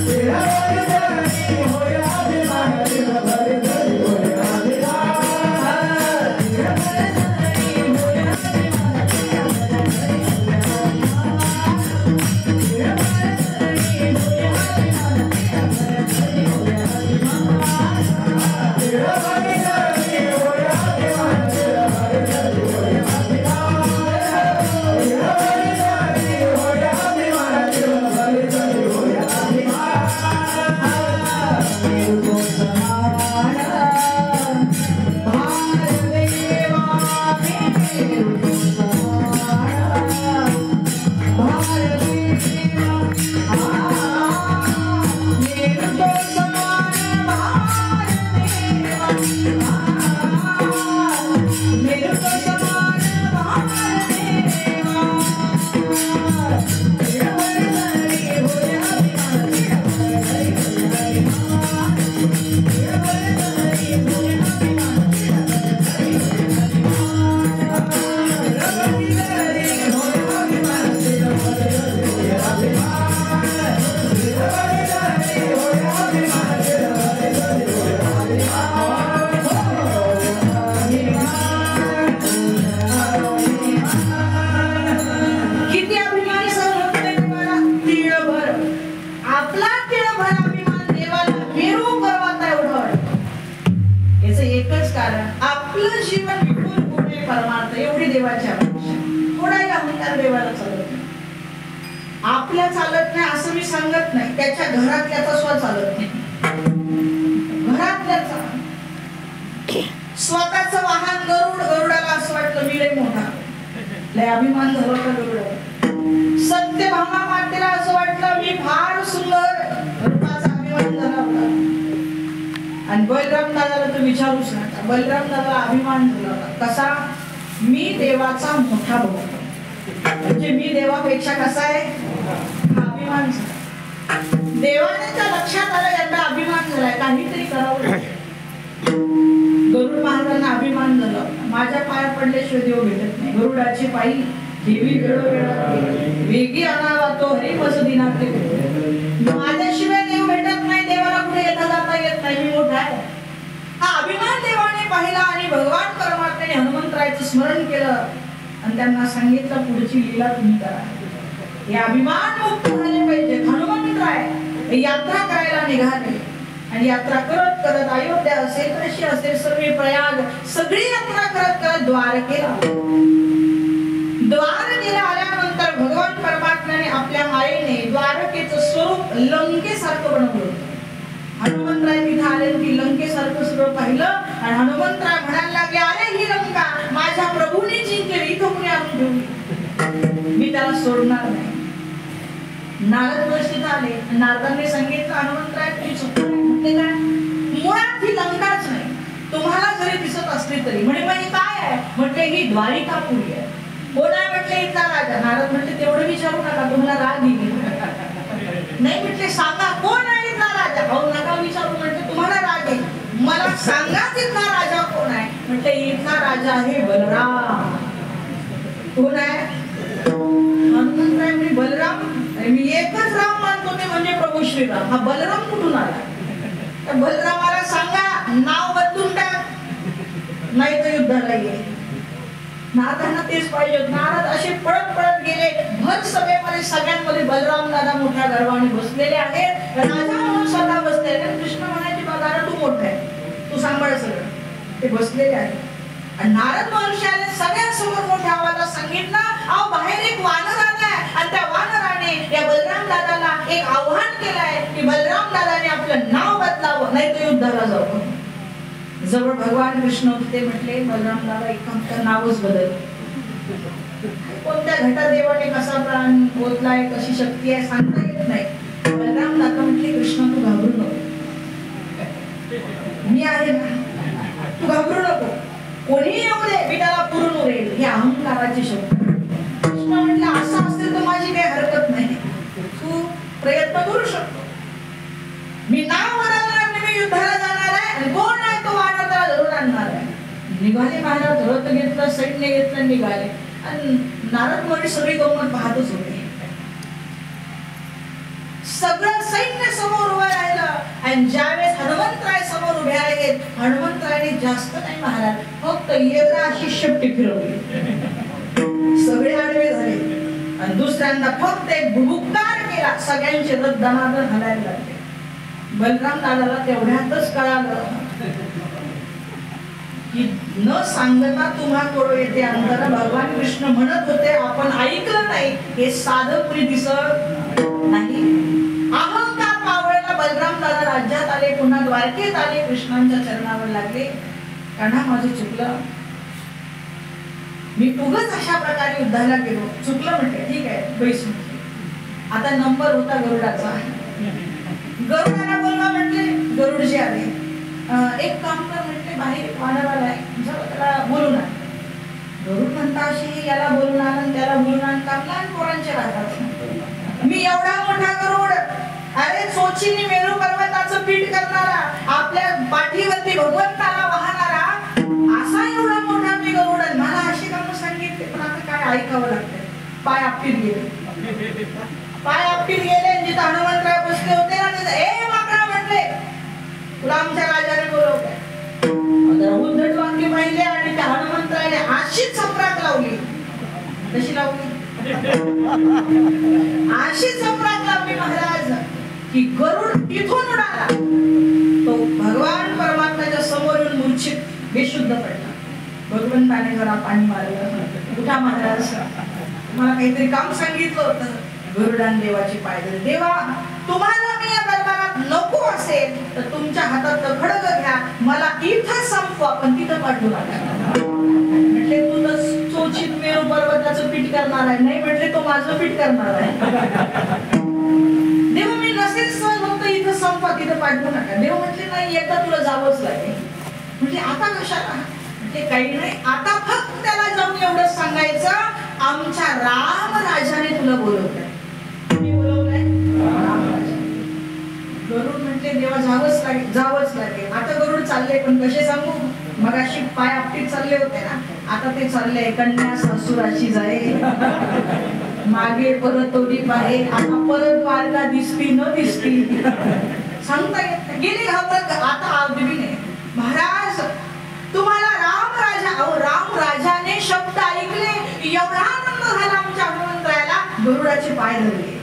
तिळभर जरी होय अभिमान, तिळभर जरी होय आपल्या चालत नाही असं मी सांगत नाही, त्याच्या घरातल्याचा स्व चालत नाही. घरातल्याचा स्वतःचं वाहन गरुड, गरुडाला असं वाटलं मी लय मोठा, लय अभिमान झाला का गरुड. सत्यभामा मातेला असं वाटलं मी फार सुंदर, रूपाचा अभिमान झाला होता. आणि बलराम दादाला तर विचारूच नका, बलराम दादाला अभिमान झाला होता. कसा? मी देवाचा मोठा भाऊ, म्हणजे मी देवापेक्षा कसा आहे, अभिमान झाला. देवाच्या लक्षात आलं यांना अभिमान झालाय, काहीतरी करावं. गरुड महाराजांना अभिमान झाला, माझ्या पाया पडल्याशिवाय देव भेटत नाही. गरुडाची पायी देवी वेगी आणावा तो हरी मसदिनात, माझ्याशिवाय देव भेटत नाही, देवाला कुठे येता जाता येत नाही, मी मोठा आहे. हा अभिमान देवाने पाहिला आणि भगवान परमात्म्याने हनुमंतरायचं स्मरण केलं आणि त्यांना सांगितलं पुढची लीला तुम्ही करा. हे अभिमान मुक्त झाले पाहिजे. हनुमंतराय यात्रा करायला निघाले आणि यात्रा करत करत अयोध्या असेल, काशी असेल, सर्व प्रयाग सगळी यात्रा करत करत द्वारकेला. द्वारकेला आल्यानंतर भगवान परमात्म्याने आपल्या मायेने द्वारकेचं स्वरूप लंकेसारखं बनवलं होतं. हनुमंतराय तिथे आले की लंकेसारखं स्वरूप पाहिलं आणि हनुमंतराय म्हणायला लागले, अरे ही लंका माझ्या प्रभूने जिंकली, इथं कुणी आणून ठेवली, मी त्याला सोडणार नाही. नारद वर्षित आले, नारदांनी सांगितलं हनुमंतराय तुम्ही चुकलं नाही. म्हटले काय? मुळात ही लंकाच नाही, तुम्हाला जरी दिसत असली तरी. म्हणे मग हे काय आहे? म्हटले ही द्वारिकापुरी आहे. कोण आहे? म्हटले इथला राजा. नारद म्हटले तेवढं विचारू नका, तुम्हाला राग येईल. नाही म्हटले सांगा कोण आहे इथला राजा. अहो नका विचारू, म्हटले तुम्हाला राग येईल, मला सांगा तिथला राजा कोण आहे. म्हटले इथला राजा आहे बलराम. कोण आहे? हनुमंतराय म्हणे बलराम, मी एकच राम मानतो ते म्हणजे प्रभू श्रीराम. हा बलराम कुठून आला? तर बलरामाला सांगा नाव बदलून टाक, नाही तर युद्धाला ये. नारदांना तेच पाहिजे. नारद असे पळत पळत गेले. भर सभेमध्ये सगळ्यांमध्ये बलराम दादा मोठ्या गर्वाने बसलेले आहेत. राजा म्हणून स्वतः बसलेले. कृष्ण म्हणायचे दादा तू मोठा आहे, तू सांभाळ सगळं. ते बसलेले आहेत. आणि नारद महर्षाने सगळ्यांसमोर मोठ्या आवाजात सांगितलं, अहो बाहेर एक वानर आलाय आणि त्या वानराने या बलराम दादाला एक आव्हान केलंय की बलराम दादाने आपलं नाव बदलावं, नाही तर युद्धाला जावं. जवळ भगवान कृष्ण होते. म्हटले बलराम दादा एकांत नावच बदल. कोणत्या घटात देवाने कसा प्राण ओतलाय, कशी शक्ती आहे सांगता येत नाही. बलराम दादा म्हटले कृष्ण तू घाबरू नको, मी आहे ना, तू घाबरू नको, कोणी येऊ दे, मी त्याला पुरून उरेल. ही अहंकाराची शब्द. कृष्ण म्हटलं असं असेल तर माझी काही हरकत नाही, तू प्रयत्न करू शकतो. मी नाव बदलणार, मी युद्धाला जाणार आहे आणि कोण आहे तो वानर त्याला धरून आणणार आहे. निघाले महाराज, रथ घेतलं, सैन्य घेतलं, निघाले. आणि नारद मुनी सगळी गंमत पाहतच होते. सगळं सैन्य समोर उभं राहिलं आणि ज्यावेळेस हनुमंतराय समोर उभे आहेत, हनुमंतरायने जास्त नाही महाराज, फक्त एकदा अशी शेपटी फिरवली, सगळे आडवे झाले. आणि दुसऱ्यांदा फक्त एक भुभुक्कार केला, सगळ्यांचे रथ दणादण हलायला लागले. बलराम दादाला तेवढ्यातच कळालं की न सांगता तुम्हा कोड येते अंतर. भगवान कृष्ण म्हणत होते आपण ऐकलं नाही, हे साधं पुरी दिसत नाही. अहंकार मावळला. बलराम दादा राज्यात आले, पुन्हा द्वारकेत आले, कृष्णांच्या चरणावर लागले. कान्हा माझं चुकलं, मी उगाच अशा प्रकारे युद्धाला गेलो, चुकलं. म्हटले ठीक आहे बैस. आता नंबर होता गरुडाचा. गरुडाला बोलवा म्हटले. गरुडजी आले. एक काम कर म्हटले, बाहेर वानर आलाय, त्याला बोलून आण. गरुड म्हणता अशी याला बोलून आण त्याला बोलून आण, काम लहान पोरांचे राहतात. मी एवढा मोठा गरुड, अरे चोचीने मेरू पर्वताचं पीठ करणारा, आपल्या पाठीवरती भगवंताला वाहणारा, असा एवढा मोठा मी गरुड. मला अशी काम सांगितले, पण आता काय ऐकावं लागतंय. पाय आपटीत गेले, पाय आपटीत गेले. जिथं हनुमंतराय बसले होते ना, तिथं ए माकडा म्हटले, तुला आमच्या राजाने बोलवलंय. उद्धट वाक्य पाहिले आणि त्या हनुमंतरायने अशीच चपराक लावली. कशी लावली? अशी चपराक लावली महाराज की गरुड तिथून उडाला. तो भगवान परमात्म्याच्या समोर येऊन मूर्छित बेशुद्ध पडला. भगवंताने जरा पाणी मारलं. उठा महाराज, मला काहीतरी काम सांगितलं होतं. गरुडाने देवाची पाय धरले. देवा, तुम्हाला मी या दरबारात नको असेल तर तुमच्या हातात खडग घ्या, मला इथं संपवा, पण तिथं पाठवू नका. म्हटले तू तर चोचीत मेरू पर्वताचं पीठ करणार आहे. नाही म्हटले तो माझं पीठ करणार आहे. देव मी नसेल सहन होत, इथं संपवा, तिथं पाठवू नका. देव म्हटले नाही, एकदा तुला जावंच लागेल. म्हणजे आता कशाला? म्हणजे काही नाही, आता फक्त त्याला जाऊन एवढं सांगायचं, आमच्या राम राजाने तुला बोलवलंय. गरुड म्हटले देवा जावंच लागेल, जावंच लागेल. आता गरुड चालले, पण कसे सांगू, मगाशी पाय आपटीत चालले होते ना, आता ते चालले कन्या सासुराची जाय, मागे परत तोडी पाहे, आता परत द्वारका दिसती न दिसती, सांगता येत नाही. गेली घाबरत. आता आवडी नाही. महाराज तुम्हाला राम राजा, अहो राम राजाने शब्द ऐकले, एवढा आनंद झाला आमच्या हनुमंतरायाला. गरुडाचे पाय धरले,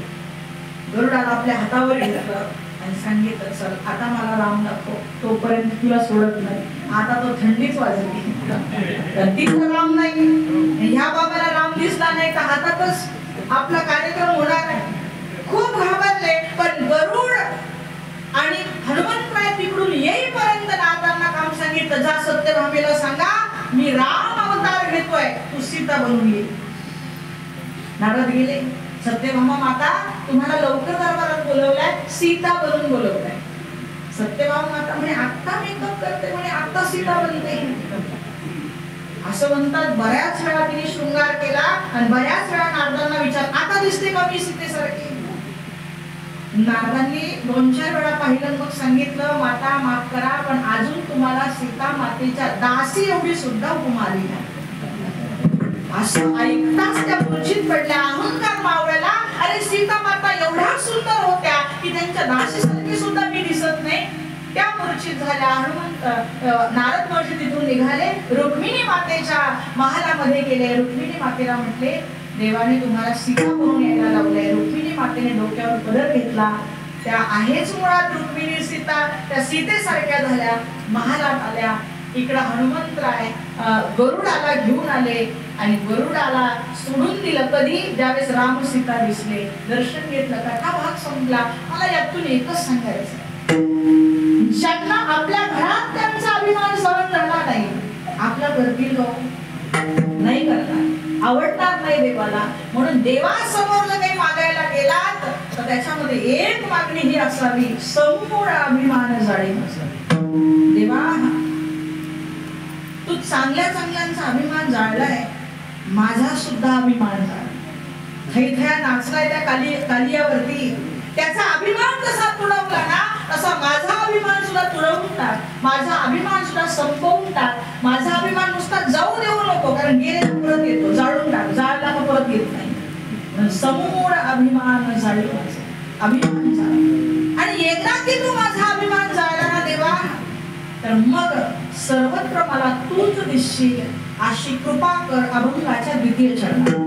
गरुडाला आपल्या हातावर घेतलं आणि सांगितलं चल आता मला राम दाखव, तोपर्यंत तुला सोडत नाही. आता तो थंडीच वाजली, तिथं राम नाही, ह्या बाबाला राम दिसला नाही. आपला कार्यक्रम होणार आहे. खूप घाबरले, पण गरुड आणि हनुमंतराय तिकडून येईपर्यंत नारदांना काम सांगितलं, जा सत्यभामेला सांगा मी राम अवतार घेतोय, तू सीता बनून ये. नारद गेले. सत्यभामा माता तुम्हाला लवकर दरबारात बोलवलाय, सीता बनून बोलवलाय. सत्यभामा माता म्हणे आत्ता मेकअप करते, म्हणे आत्ता सीता बनते. असं म्हणतात. बऱ्याच वेळा तिने शृंगार केला आणि बऱ्याच वेळा नारदांना विचार, आता दिसते का मी सीतेसारखी? नारदांनी 2-4 वेळा पाहिलं, मग सांगितलं माता माफ करा, पण अजून तुम्हाला सीता मातेच्या दासी एवढी सुद्धा उपमा आली नाही. असं ऐकताच त्या मूर्छित पडल्या. अहंकार मावळला. अरे सीता माता एवढ्या सुंदर होत्या की त्यांच्या दासीसारखी सुद्धा मी दिसत नाही. त्या मूर्छित झाल्या. नारद महर्षी तिथून निघाले, रुक्मिणी मातेच्या महालामध्ये गेले. रुक्मिणी मातेला म्हटले, देवाने तुम्हाला सीता म्हणून यायला लावलंय. रुक्मिणी मातेने डोक्यावर पदर घेतला. त्या आहेच मुळात रुक्मिणी सीता. त्या सीतेसारख्या झाल्या, महालात आल्या. इकडं हनुमंतराय गरुडाला घेऊन आले आणि गरुडाला सोडून दिलं. कधी? ज्यावेळेस राम सीता दिसले, दर्शन घेतलं, कथा भाग संपला. मला यातून एकच सांगायचं, ज्यांना आपल्या घरात त्यांचा अभिमान सहन झाला नाही, आपला करतील का? नाही करणार, आवडणार नाही देवाला. म्हणून देवासमोर जर काही मागायला गेलात तर त्याच्यामध्ये एक मागणी ही असावी, समूळ अभिमान जाळी नसावी. देवा तू चांगल्या चांगल्यांचा अभिमान जाळलाय, माझा सुद्धा अभिमान जाळ. थैथया नाचलाय त्या कालियावरती, त्याचा अभिमान कसा तुडवला ना, तसा माझा अभिमान सुद्धा तुडवून टाक. माझा अभिमान सुद्धा संपवून टाक. माझा अभिमान नुसता जाऊ देऊ नको, कारण गेले परत येतो. जाळून टाक, जाळला का परत येत नाही. समूळ अभिमान जाळी, अभिमान जाळ. आणि एकदा की तू माझा अभिमान जाळला ना देवा, तर मग सर्वत्र मला तूच दिसशील, अशी कृपा कर. अभंगाच्या 2य चरणात.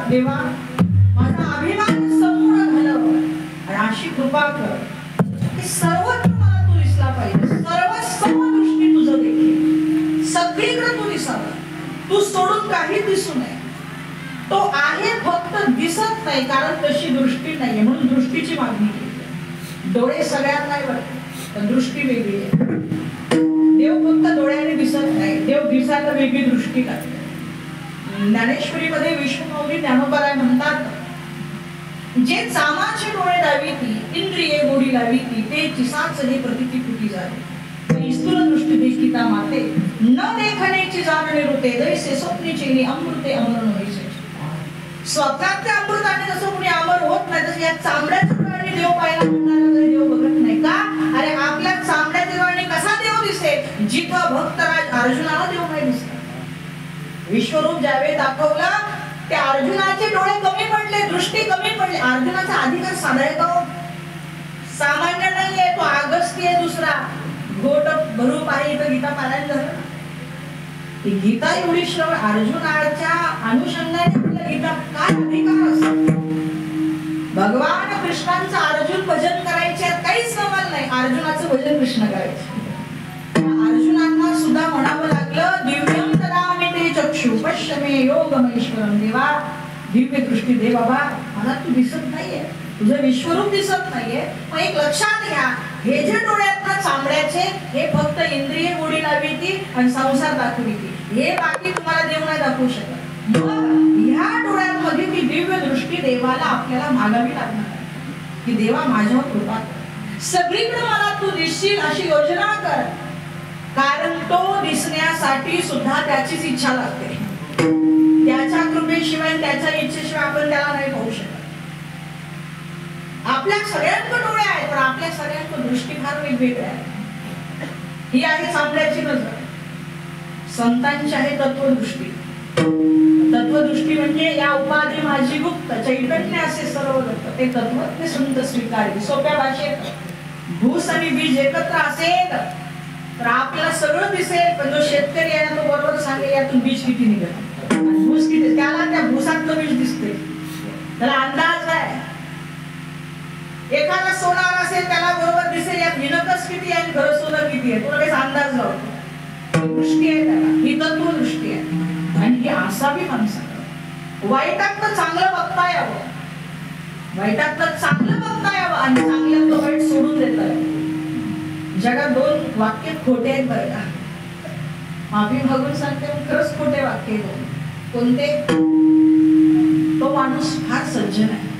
देवा माझा अभिमान समूळ घालव आणि अशी कृपा कर की सर्वत्र मला तू दिसला पाहिजे. सर्व समदृष्टी तुझं देखील सगळीकडे तू दिसावा. तू सोडून काही दिसू नये. तो आहे फक्त दिसत नाही, कारण तशी दृष्टी नाहीये, म्हणून दृष्टीची मागणी केली. डोळे सगळ्यांना नाही वाटत, पण दृष्टी वेगळी आहे. देव फक्त डोळ्याने दिसत नाही, देव दिसायला वेगळी दृष्टी लागते. ज्ञानेश्वरीमध्ये विष्णुमाऊली ज्ञानोबाराय म्हणतात, जे चामाचे डोळे लाविती, इंद्रिये गोडी लाविती, ते चिसाच हे प्रतिती फुटी जावे. स्थूल दृष्टी देखीता माते न देखण्याची जाणणे होते दैसे स्वप्नीची अमृते अमर नव्हे. स्वप्नात ते अमृताने जसं कोणी अमर होत नाही तसं या चांबड्याच्या डोळ्याने देव पाहायला म्हणणारा देव बघत नाही का? अरे आपल्या चांबड्याच्या डोळ्याने कसा देव दिसेल? जिथं भक्तराज अर्जुनाला देव नाही दिसला. विश्वरूप ज्यावेळी दाखवला त्या अर्जुनाचे डोळे कमी पडले, दृष्टी कमी पडली. अर्जुनाचा अधिकार साधायचा सामान्य नाहीये, तो अगस्त्य आहे दुसरा. घोट भरू पाहिजे तर गीता पारायण झालं. गीता एवढी श्रवण अर्जुनाच्या अनुषंगाने आपल्या गीता काय अधिकार असतो? भगवान कृष्णांचं अर्जुन भजन करायचे काहीच सवाल नाही. अर्जुनाचं भजन कृष्ण करायचे. अर्जुनांना सुद्धा म्हणावं लागलं दिव्यम ददामि ते चक्षु पश्य मे योगमैश्वरम. देवा दिव्य दृष्टी दे बाबा, मला तू दिसत नाहीये, तुझं विश्वरूप दिसत नाहीये. मग एक लक्षात घ्या, हे जे डोळ्यात चांबड्याचे हे फक्त इंद्रिय गोडी लावली आणि संसार दाखवली, हे बाकी तुम्हाला देव नाही दाखवू शकत. मग ह्या डोळ्यांमध्ये ती दिव्य दृष्टी देवाला आपल्याला मागावी लागणार आहे की देवा माझ्यावर कृपा कर, सगळीकडे मला तू दिसशील अशी योजना कर. कारण तो दिसण्यासाठी सुद्धा त्याचीच इच्छा लागते. त्याच्या कृपेशिवाय त्याच्या इच्छेशिवाय आपण त्याला नाही पाहू शकत. आपल्या सगळ्यांकडे डोळे आहेत पण आपल्या सगळ्यांकडे दृष्टी फार वेगवेगळी आहे. ही आहे चांबड्याची नजर. संतांची आहे तत्वदृष्टी. तत्वदृष्टी म्हणजे या उपाधी माझी गुप्त चैतन्य असे सर्व ते तत्व ते संत स्वीकारले. सोप्या भाषेत भूस आणि बीज एकत्र असेल तर आपल्याला सगळं दिसेल, पण जो शेतकरी आहे ना तो बरोबर सांगेल यातून बीज किती निघत आणि भूस किती. त्याला त्या भूसातलं बीज दिसते, त्याला अंदाज आहे. एखादा सोनार असेल त्याला बरोबर दिसेल यात विनकस किती आहे, घर सोनं किती आहे, तुला काही अंदाज लावतो. दृष्टी आहे त्याला, ही तत्वदृष्टी आहे. आणि ही असावी माणसाला. वाईटातलं चांगलं बघता यावं, वाईटातलं चांगलं बघता यावं आणि चांगल्यातलं वाईट सोडून देता यावं. जगात दोन वाक्य खोटे आहेत बरं का, माफी मागून सांगते खरंच खोटे वाक्य दोन. कोणते? तो माणूस फार सज्जन आहे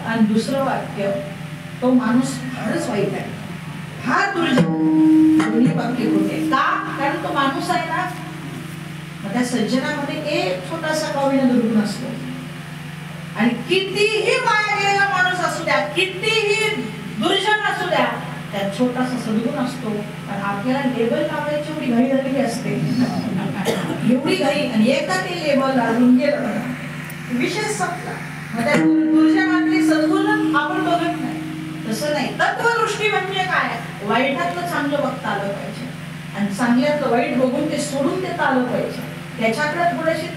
आणि दुसरं वाक्य तो माणूस फारच वाईट आहे, फार दुर्जन. दोन्ही वाक्य खोटे. का? कारण तो माणूस आहे ना, त्या सज्जनामध्ये एक छोटासा कावळीला दुर्गुण असतो आणि कितीही वाया गेलेला माणूस असू द्या, कितीही दुर्जन असू द्या, त्यात छोटासा सद्गुण असतो. आणि आपल्याला लेबल लावायची एवढी घाई झालेली असते, एवढी घाई. आणि एकदा ते लेबल लागून गेलं विषय संपला. मग त्या दुर्जनातले सद्गुण आपण बघत नाही. तसं नाही. तत्वदृष्टी म्हणजे काय? वाईटातलं चांगलं बघता आलं पाहिजे आणि चांगल्यातलं वाईट बघून ते सोडून देता आलं पाहिजे. त्याच्याकडे थोडेसे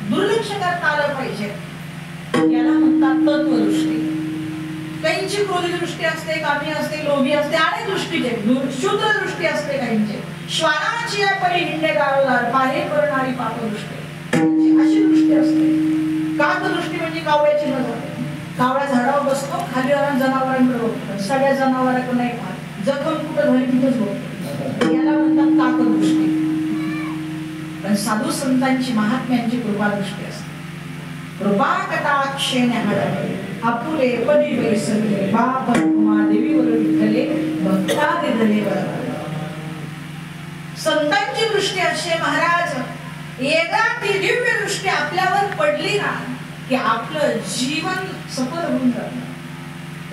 दुर्लक्ष करता आलं पाहिजे. याला म्हणतात तत्वदृष्टी. काहींची क्रोधी दृष्टी असते, कामी असते, लोभी असते, अनेक दृष्टीचे. शूद्र दृष्टी असते काहींची. श्वानाची या परी हिंडे गावदार पाहे करणारी पापदृष्टी, अशी दृष्टी असते. काकदृष्टी म्हणजे कावळ्याची नजर. कावळा झाडावर बसतो, खाली जनावरांकडे बघतो, सगळ्या जनावरांकडे नाही पाहत, जखम कुठं झाली तिथंच बघतो. याला म्हणतात काकदृष्टी. पण साधू संतांची महात्म्यांची कृपादृष्टी असते. कृपा कटाक्षेने हडले आपुले पदी वैसले बाप उमा देवीवर विठ्ठले भक्तादि दलेवर. संतांची दृष्टी असे महाराज, एकदा ती दिव्य दृष्टी आपल्यावर पडली ना की आपलं जीवन सफल होऊन जातं.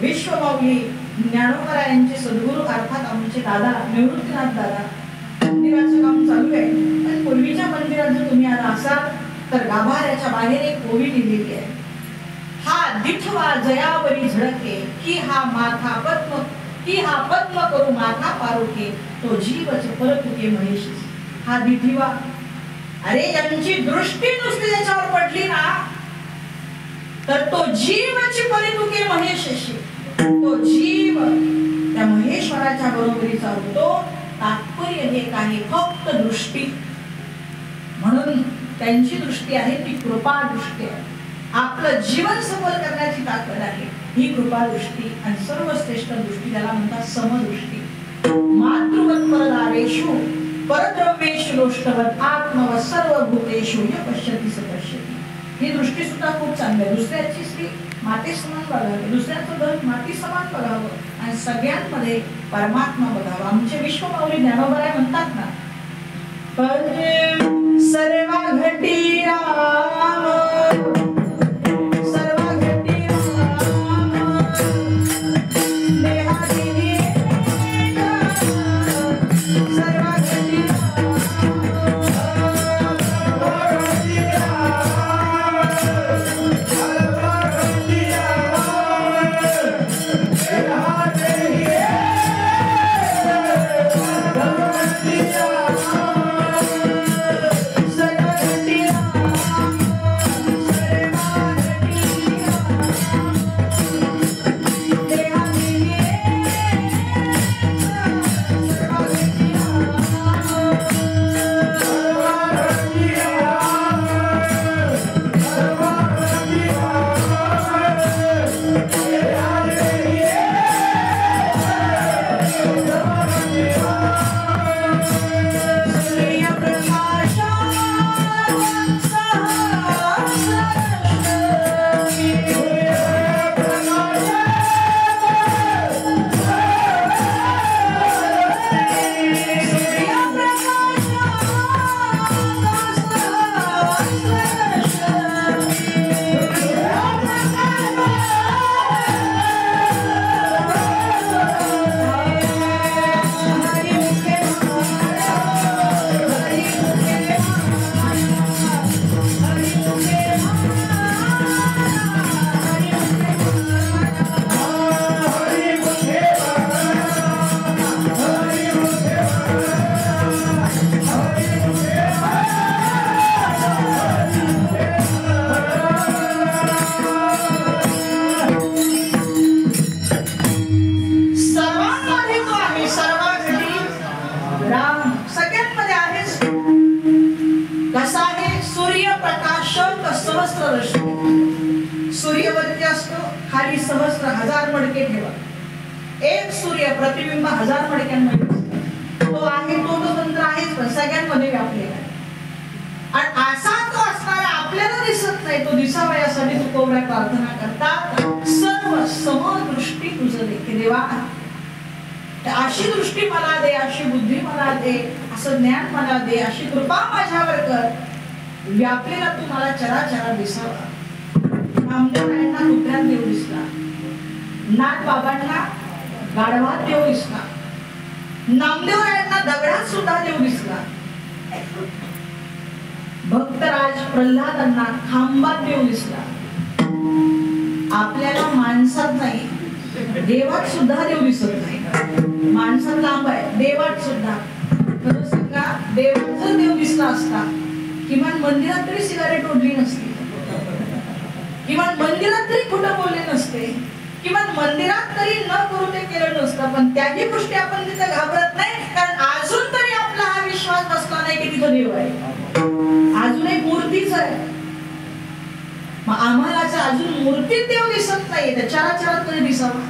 विश्वमाऊली ज्ञानोबा यांचे सद्गुरू अर्थात आमचे दादा निवृत्तीनाथ दादा, मंदिराचं काम चालू आहे. पण पूर्वीच्या मंदिरात जर तुम्ही आला असाल तर गाभाऱ्याच्या बाहेर एक ओवी लिहिलेली आहे. हा दिठवा जयावरी झळके की हा माथा पद्म, की हा पद्म करू माथा पारोके तो जीवच परतुके महेश. हा दिठवा, अरे यांची दृष्टी नुसती त्याच्यावर पडली ना तर तो जीवची परितुके महेशशी. तो जीव त्या महेश्वराच्या बरोबरीचा होतो. तात्पर्य हे काही फक्त दृष्टी. म्हणून त्यांची दृष्टी आहे ती कृपा दृष्टी आहे. आपलं जीवन सफल करण्याची ताकद आहे ही कृपा दृष्टी. आणि सर्वश्रेष्ठ दृष्टी त्याला म्हणतात समदृष्टी. मातृवत परदारेषु परद्रव्येषु लोष्टवत आत्मवत सर्वभूतेषु य पश्यति स पश्यति. ही दृष्टी सुद्धा खूप चांगली आहे. दुसऱ्याची स्त्री माते समान बघावी, दुसऱ्याचं घर माती समान बघावं आणि सगळ्यांमध्ये परमात्मा बघावा. आमचे विश्वमाऊली ज्ञानोबा म्हणतात ना, सर्व घटी राम, सर्व घटी राम, देहादिनी सर्व घटी सूर्यवरती असतो, खाली सहस्र हजार मडके ठेवा. एक सूर्य प्रतिबिंब 1000 मडक्यांमध्ये तो आहे, तो तंत्र आहेच पण सगळ्यांमध्ये व्यापलेला आहे. आणि असा तो असणारा आपल्याला दिसत नाही, तो दिसावा यासाठी तुकोबरा प्रार्थना करतात, सर्व समदृष्टी तुझं दे की देवा, अशी दृष्टी मला दे, अशी बुद्धी मला दे, असं ज्ञान मला दे, अशी कृपा माझ्यावर कर, व्यापलेला तू मला चराचरा दिसावा. नामदेवरायांना कुत्र्यात देव दिसला, नाथ बाबांना गाढवात देव दिसला, नामदेवरायांना दगडात सुद्धा देव दिसला, भक्तराज प्रल्हादांना खांबात देव दिसला. आपल्याला माणसात नाही, देवात सुद्धा देव दिसत नाही. माणसात लांब आहे, देवात सुद्धा. खरं सांगा, देवात जर देव दिसला असता किमान मंदिरात तरी सिगारेट ओढली नसती, किमान मंदिरात तरी खोटं बोलले नसते, किमान मंदिरात तरी न करू ते केलं नसतं. पण त्याही गोष्टी आपण तिथे घाबरत नाही, कारण अजून तरी आपला हा विश्वास बसला नाही की तिथं देव आहे, अजून एक मूर्तीच आहे. मग आम्हाला अजून मूर्तीत देव दिसत नाही, त्या चराचरात तरी दिसावा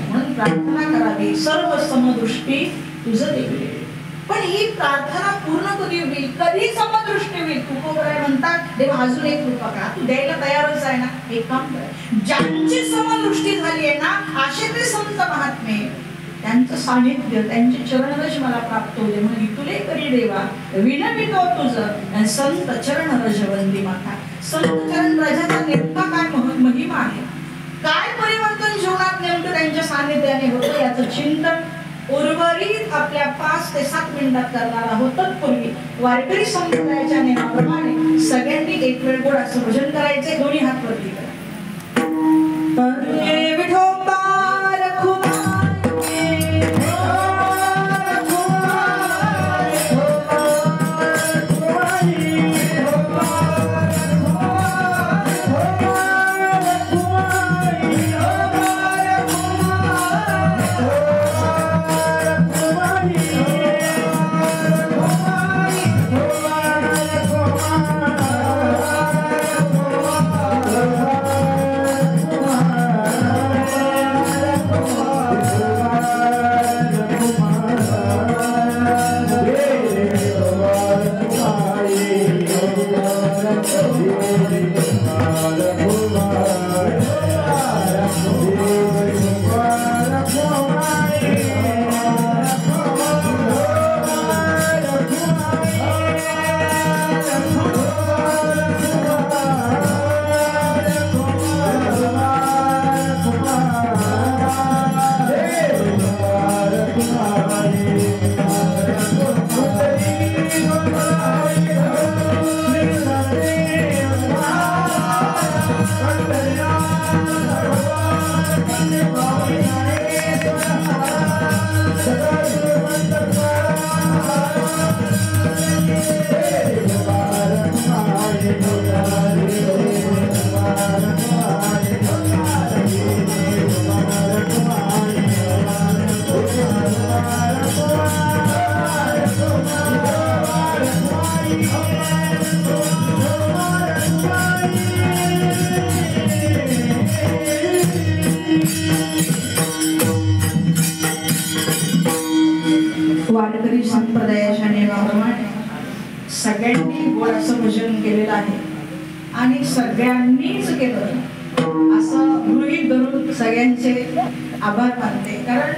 म्हणून प्रार्थना करावी, सर्व समदृष्टी तुझं देव. पण ही प्रार्थना पूर्ण कधी होईल, कधी समदृष्टी होईल? तुकोबराय म्हणतात, देव अजून एक कृपा करा, तू द्यायला तयारच आहे ना, एक काम कर, ज्यांची समदृष्टी झाली आहे ना असे ते संत महात्मे, त्यांचं सानिध्य, त्यांचे चरणरज मला प्राप्त होते म्हणून तुले करी देवा विनवितो तुझं संत चरण रजवंदी माता. संत चरण रजाचा नेमका काय महिमा आहे, काय परिवर्तन जीवनात नेमकं त्यांच्या सानिध्याने होतं याचं चिंतन उर्वरित आपल्या 5 ते 7 मिनिटात करणार आहोत. तत्पूर्वी वारकरी संप्रदायाच्या नियमाप्रमाणे सगळ्यांनी एक वेळ गोड असं भजन करायचे, दोन्ही हात वरती करा. विठोबा सगळ्यांनी गोड असं भजन केलेलं आहे आणि सगळ्यांनीच केलं असं गृहीत धरून सगळ्यांचे आभार मानते. कारण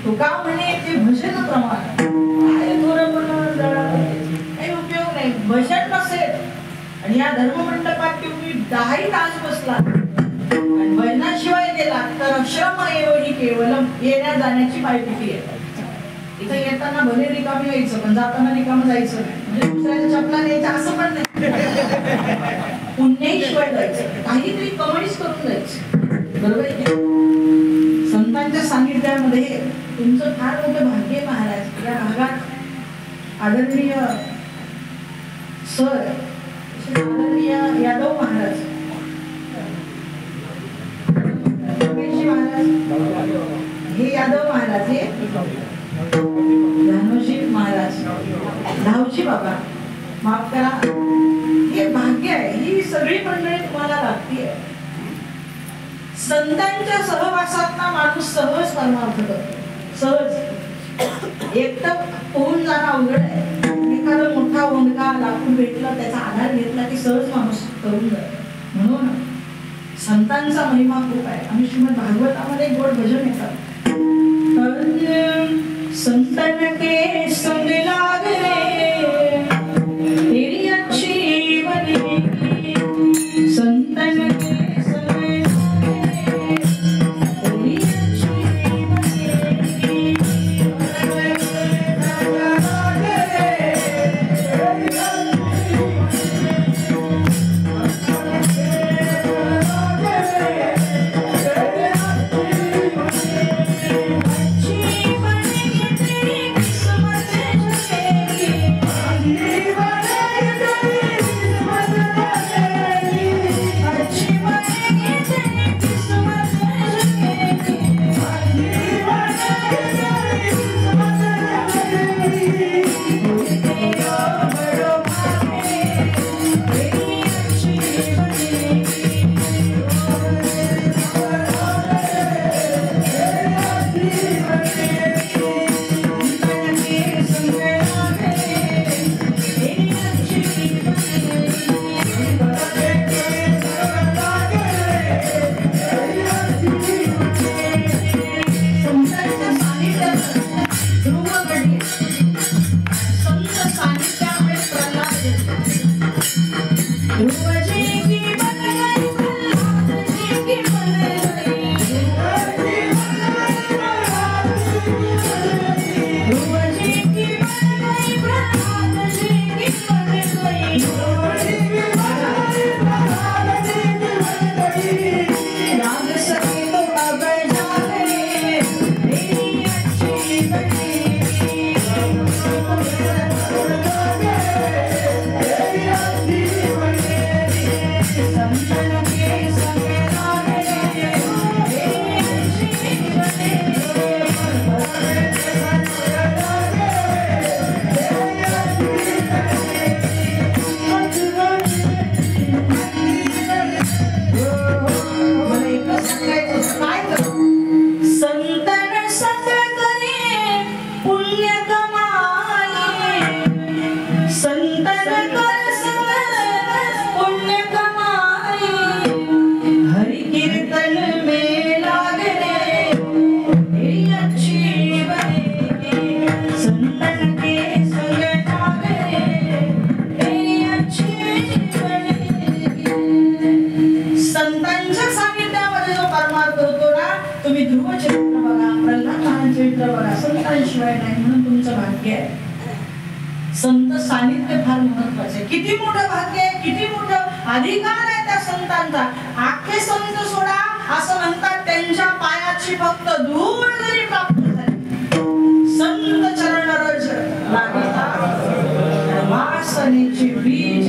तुका म्हणे ते भजन प्रमाण काही उपयोग नाही. भजन नसेल आणि या धर्ममंडपात तुम्ही 10 तास बसला आणि भजनाशिवाय गेला तर अश्रम ही केवलम येण्या जाण्याची पायपिटी आहे. इथं येताना भले रिकामी यायचं पण जाताना रिकाम जायचं नाही. म्हणजे दुसऱ्याच्या चपला न्यायचं असं पण नाही. पुण्याशिवाय जायचं काहीतरी कमाईच करून जायचं. बरोबर आहे. संतांच्या सानिध्यामध्ये तुमचं फार मोठं भाग्य आहे महाराज. या भागात आदरणीय सर आदरणीय यादव महाराज हे यादव महाराज हे धानोजी महाराज धावजी बाबा माफ करा. हे भाग्य आहे. ही सगळी मंडळी तुम्हाला लागतीये. संतांच्या सहवासात ना माणूस सहज परमार्थ करतो. सहज एकटं होऊन जाणं अवघड आहे. एखादा मोठा ओंडका लाकूड भेटला त्याचा आधार घेतला की सहज माणूस करून जातो. म्हणून संतांचा महिमा खूप आहे. आम्ही श्रीमद भागवतामध्ये गोड भजन येतात. संतन के संग लागले तेरी अच्छी बनेगी. संतन के संग लागले तेरी अच्छी बनेगी. संत सानिध्य फार महत्वाचे. किती मोठं भाग्य आहे, किती मोठं अधिकार आहे त्या संतांचा. आखे संत सोडा असं म्हणतात त्यांच्या पायाची फक्त धूळ जरी प्राप्त झाली संत चरण रज लागता वासनेचे बीज.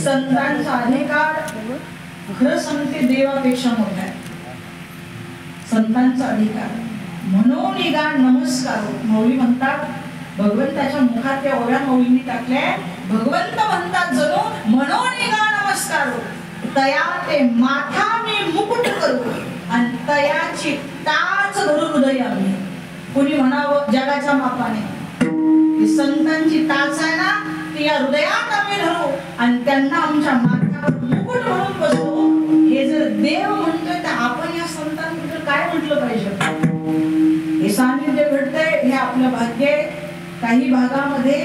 संतांचा अधिकार खरं सांगते देवापेक्षा मोठा आहे. संतांचा अधिकार म्हणून निदान नमस्कार. मौली म्हणतात भगवंताच्या मुखात त्या ओव्या मौलींनी टाकल्या. भगवंत म्हणतात जणू म्हणून निघा नमस्कार तया ते माथा मी मुकुट करू आणि तयाची टाच धरू हृदय आम्ही. कुणी म्हणावं जगाच्या मापाने ती संतांची टाच आहे ना, ती या हृदयात आम्ही धरू आणि त्यांना आमच्या माथ्यावर मुकुट म्हणून बसवू. हे जर देव म्हणतोय तर आपण या संतांबद्दल काय म्हटलं पाहिजे? हे सानिध्य घडतंय, हे आपलं भाग्य आहे. काही भागामध्ये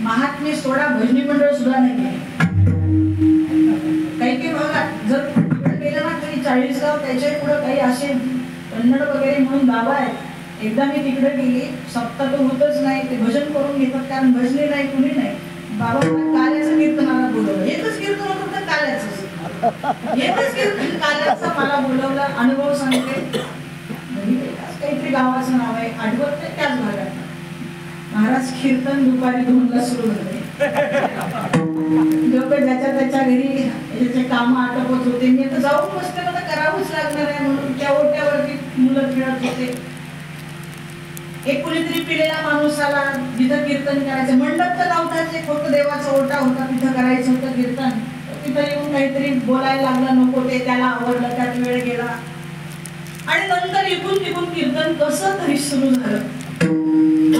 महात्मे सोडा भजनी मंडळ सुद्धा नाही. काही भागात जर गेलं ना तरी 40 गाव त्याच्या पुढे काही असे कन्नड वगैरे म्हणून गाव आहेत. एकदा मी तिकडे गेली, सप्ताह तर होतच नाही, ते भजन करून घेतात कारण भजनी नाही कुणी नाही. बाबा काल्याचं कीर्तनाला बोलवलं, एकच कीर्तन होतं तर काल्याचं, एकच कीर्तन काल्याचं मला बोलवलं. अनुभव सांगते, काहीतरी गावाचं नाव आहे आठवत नाही, त्याच भागात महाराज कीर्तन दुपारी 2ला सुरू झाले. लोक ज्याच्या त्याच्या घरी त्याचे काम आटोपत होते. मी आता जाऊन बसते, मला करावंच लागणार आहे म्हणून त्या ओट्यावरती मुलं खेळत होते. एक कुणीतरी पिलेला माणूस आला, जिथं कीर्तन करायचं मंडप तर नव्हताच, फक्त देवाचा ओटा होता, तिथं करायचं होतं कीर्तन. तिथं येऊन काहीतरी बोलायला लागला, नको ते त्याला आवडलं, त्यात वेळ गेला आणि नंतर इकून तिकून कीर्तन कसं तरी सुरू झालं.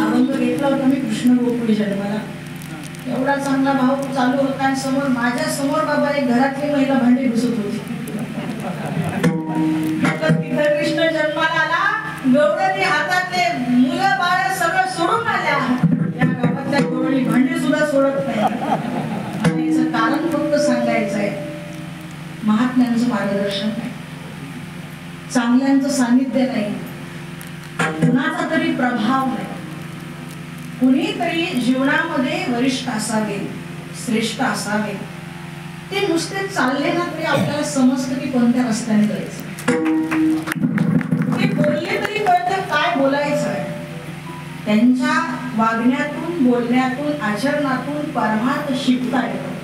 अभंग घेतला होता मी कृष्ण गोकुळी जन्माला, एवढा चांगला भाव चालू होता आणि समोर माझ्या समोर बाबा एक घरातली महिला भांडी घुसत होती. तिथं कृष्ण जन्माला आला, गौरती हातातले मुलं बाळ सगळं सोडून आल्या, या गावातल्या गौरणी भांडी सुद्धा सोडत नाही. आणि याचं कारण फक्त सांगायचं आहे, महात्म्यांचं मार्गदर्शन नाही, चांगल्यांचं सानिध्य नाही, कुणाचा तरी प्रभाव नाही. कुणीतरी जीवनामध्ये वरिष्ठ असावे, श्रेष्ठ असावे, ते नुसते चालले ना तरी आपल्याला समजतं की कोणत्या रस्त्याने जायचं. ते बोलले तरी कळतं काय बोलायचं आहे. त्यांच्या वागण्यातून, बोलण्यातून, आचरणातून परमार्थ शिकता येतं.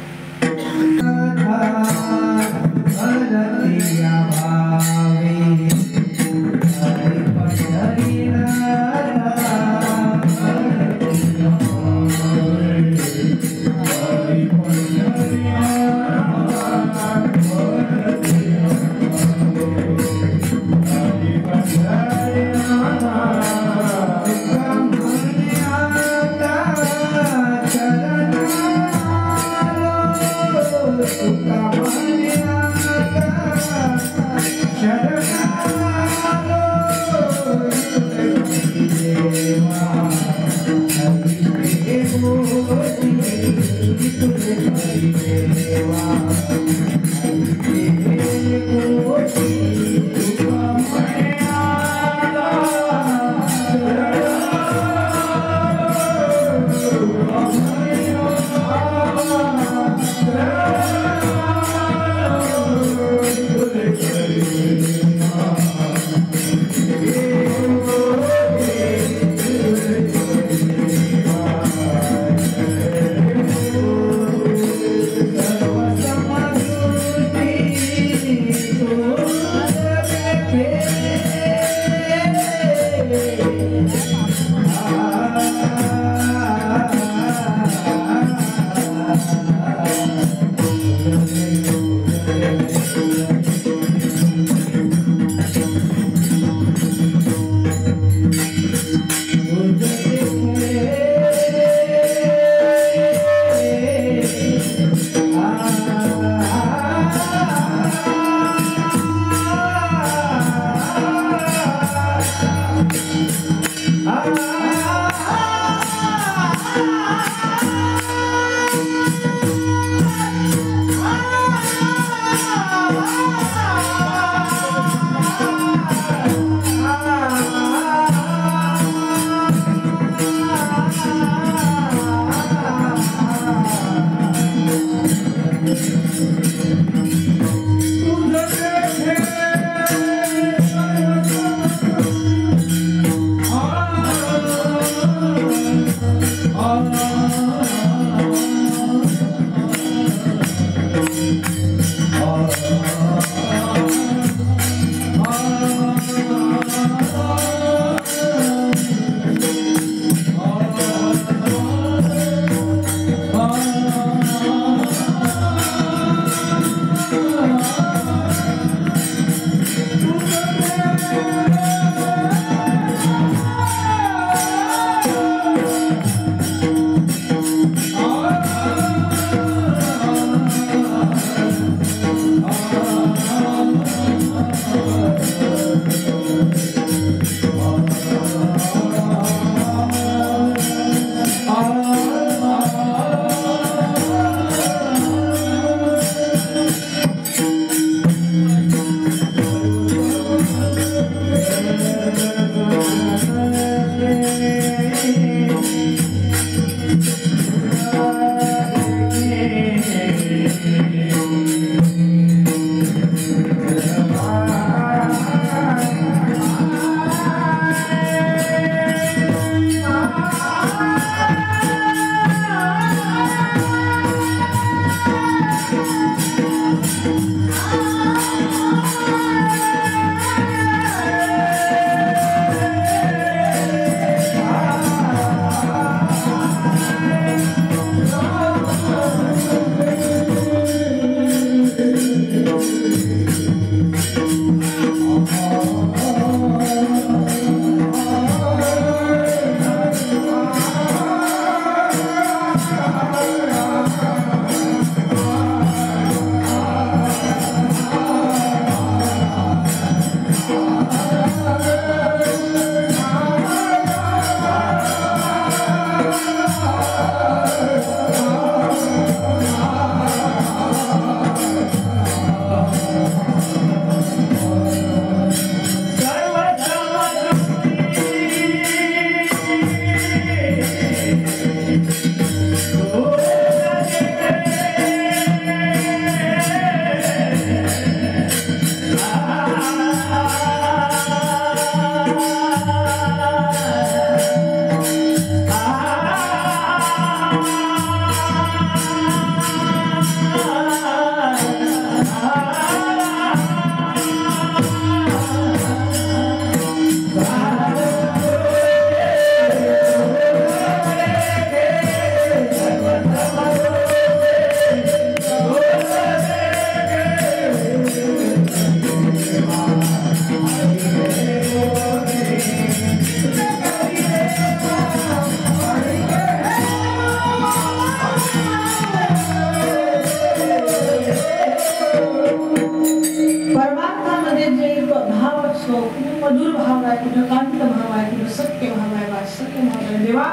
मधुर भाव आहे, कुठं कांत भाव आहे, कुठं सत्य भाव आहे, वास्तव्य भाव आहे. देवा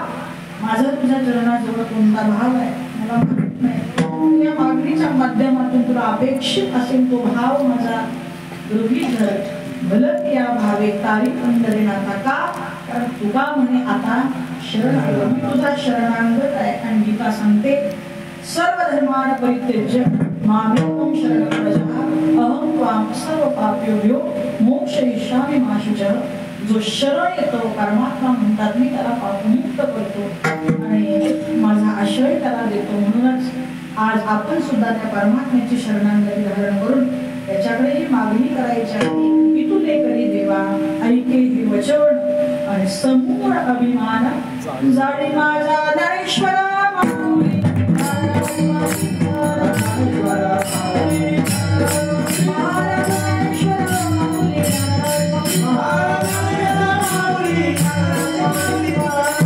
माझा तुझ्या चरणाजवळ कोणता भाव आहे मला माहित नाही. या मागणीच्या माध्यमातून तुला अपेक्षित असेल तो भाव माझा गृहीत धर. भलं या भावे तारी पंढरी नाथा का, कारण तुका म्हणे आता शरण आलो. मी तुझा शरणांगत आहे. आणि गीता सांगते सर्व धर्मान परित्यज्य मामेकं शरणं व्रज अहं त्वां सर्व पापेभ्यो मोक्षयिष्यामि मा शुचः. जो शरण येतो परमात्मा म्हणतात मी त्याला पापमुक्त करतो आणि माझा आश्रय त्याला देतो. म्हणूनच आज आपण सुद्धा त्या परमात्म्याची शरणागती धारण करून त्याच्याकडेही मागणी करायची आहे की तू ते कधी देवा ऐके हे वचन आणि समूळ अभिमान जाणे माझा ज्ञानेश्वर माऊली. Hare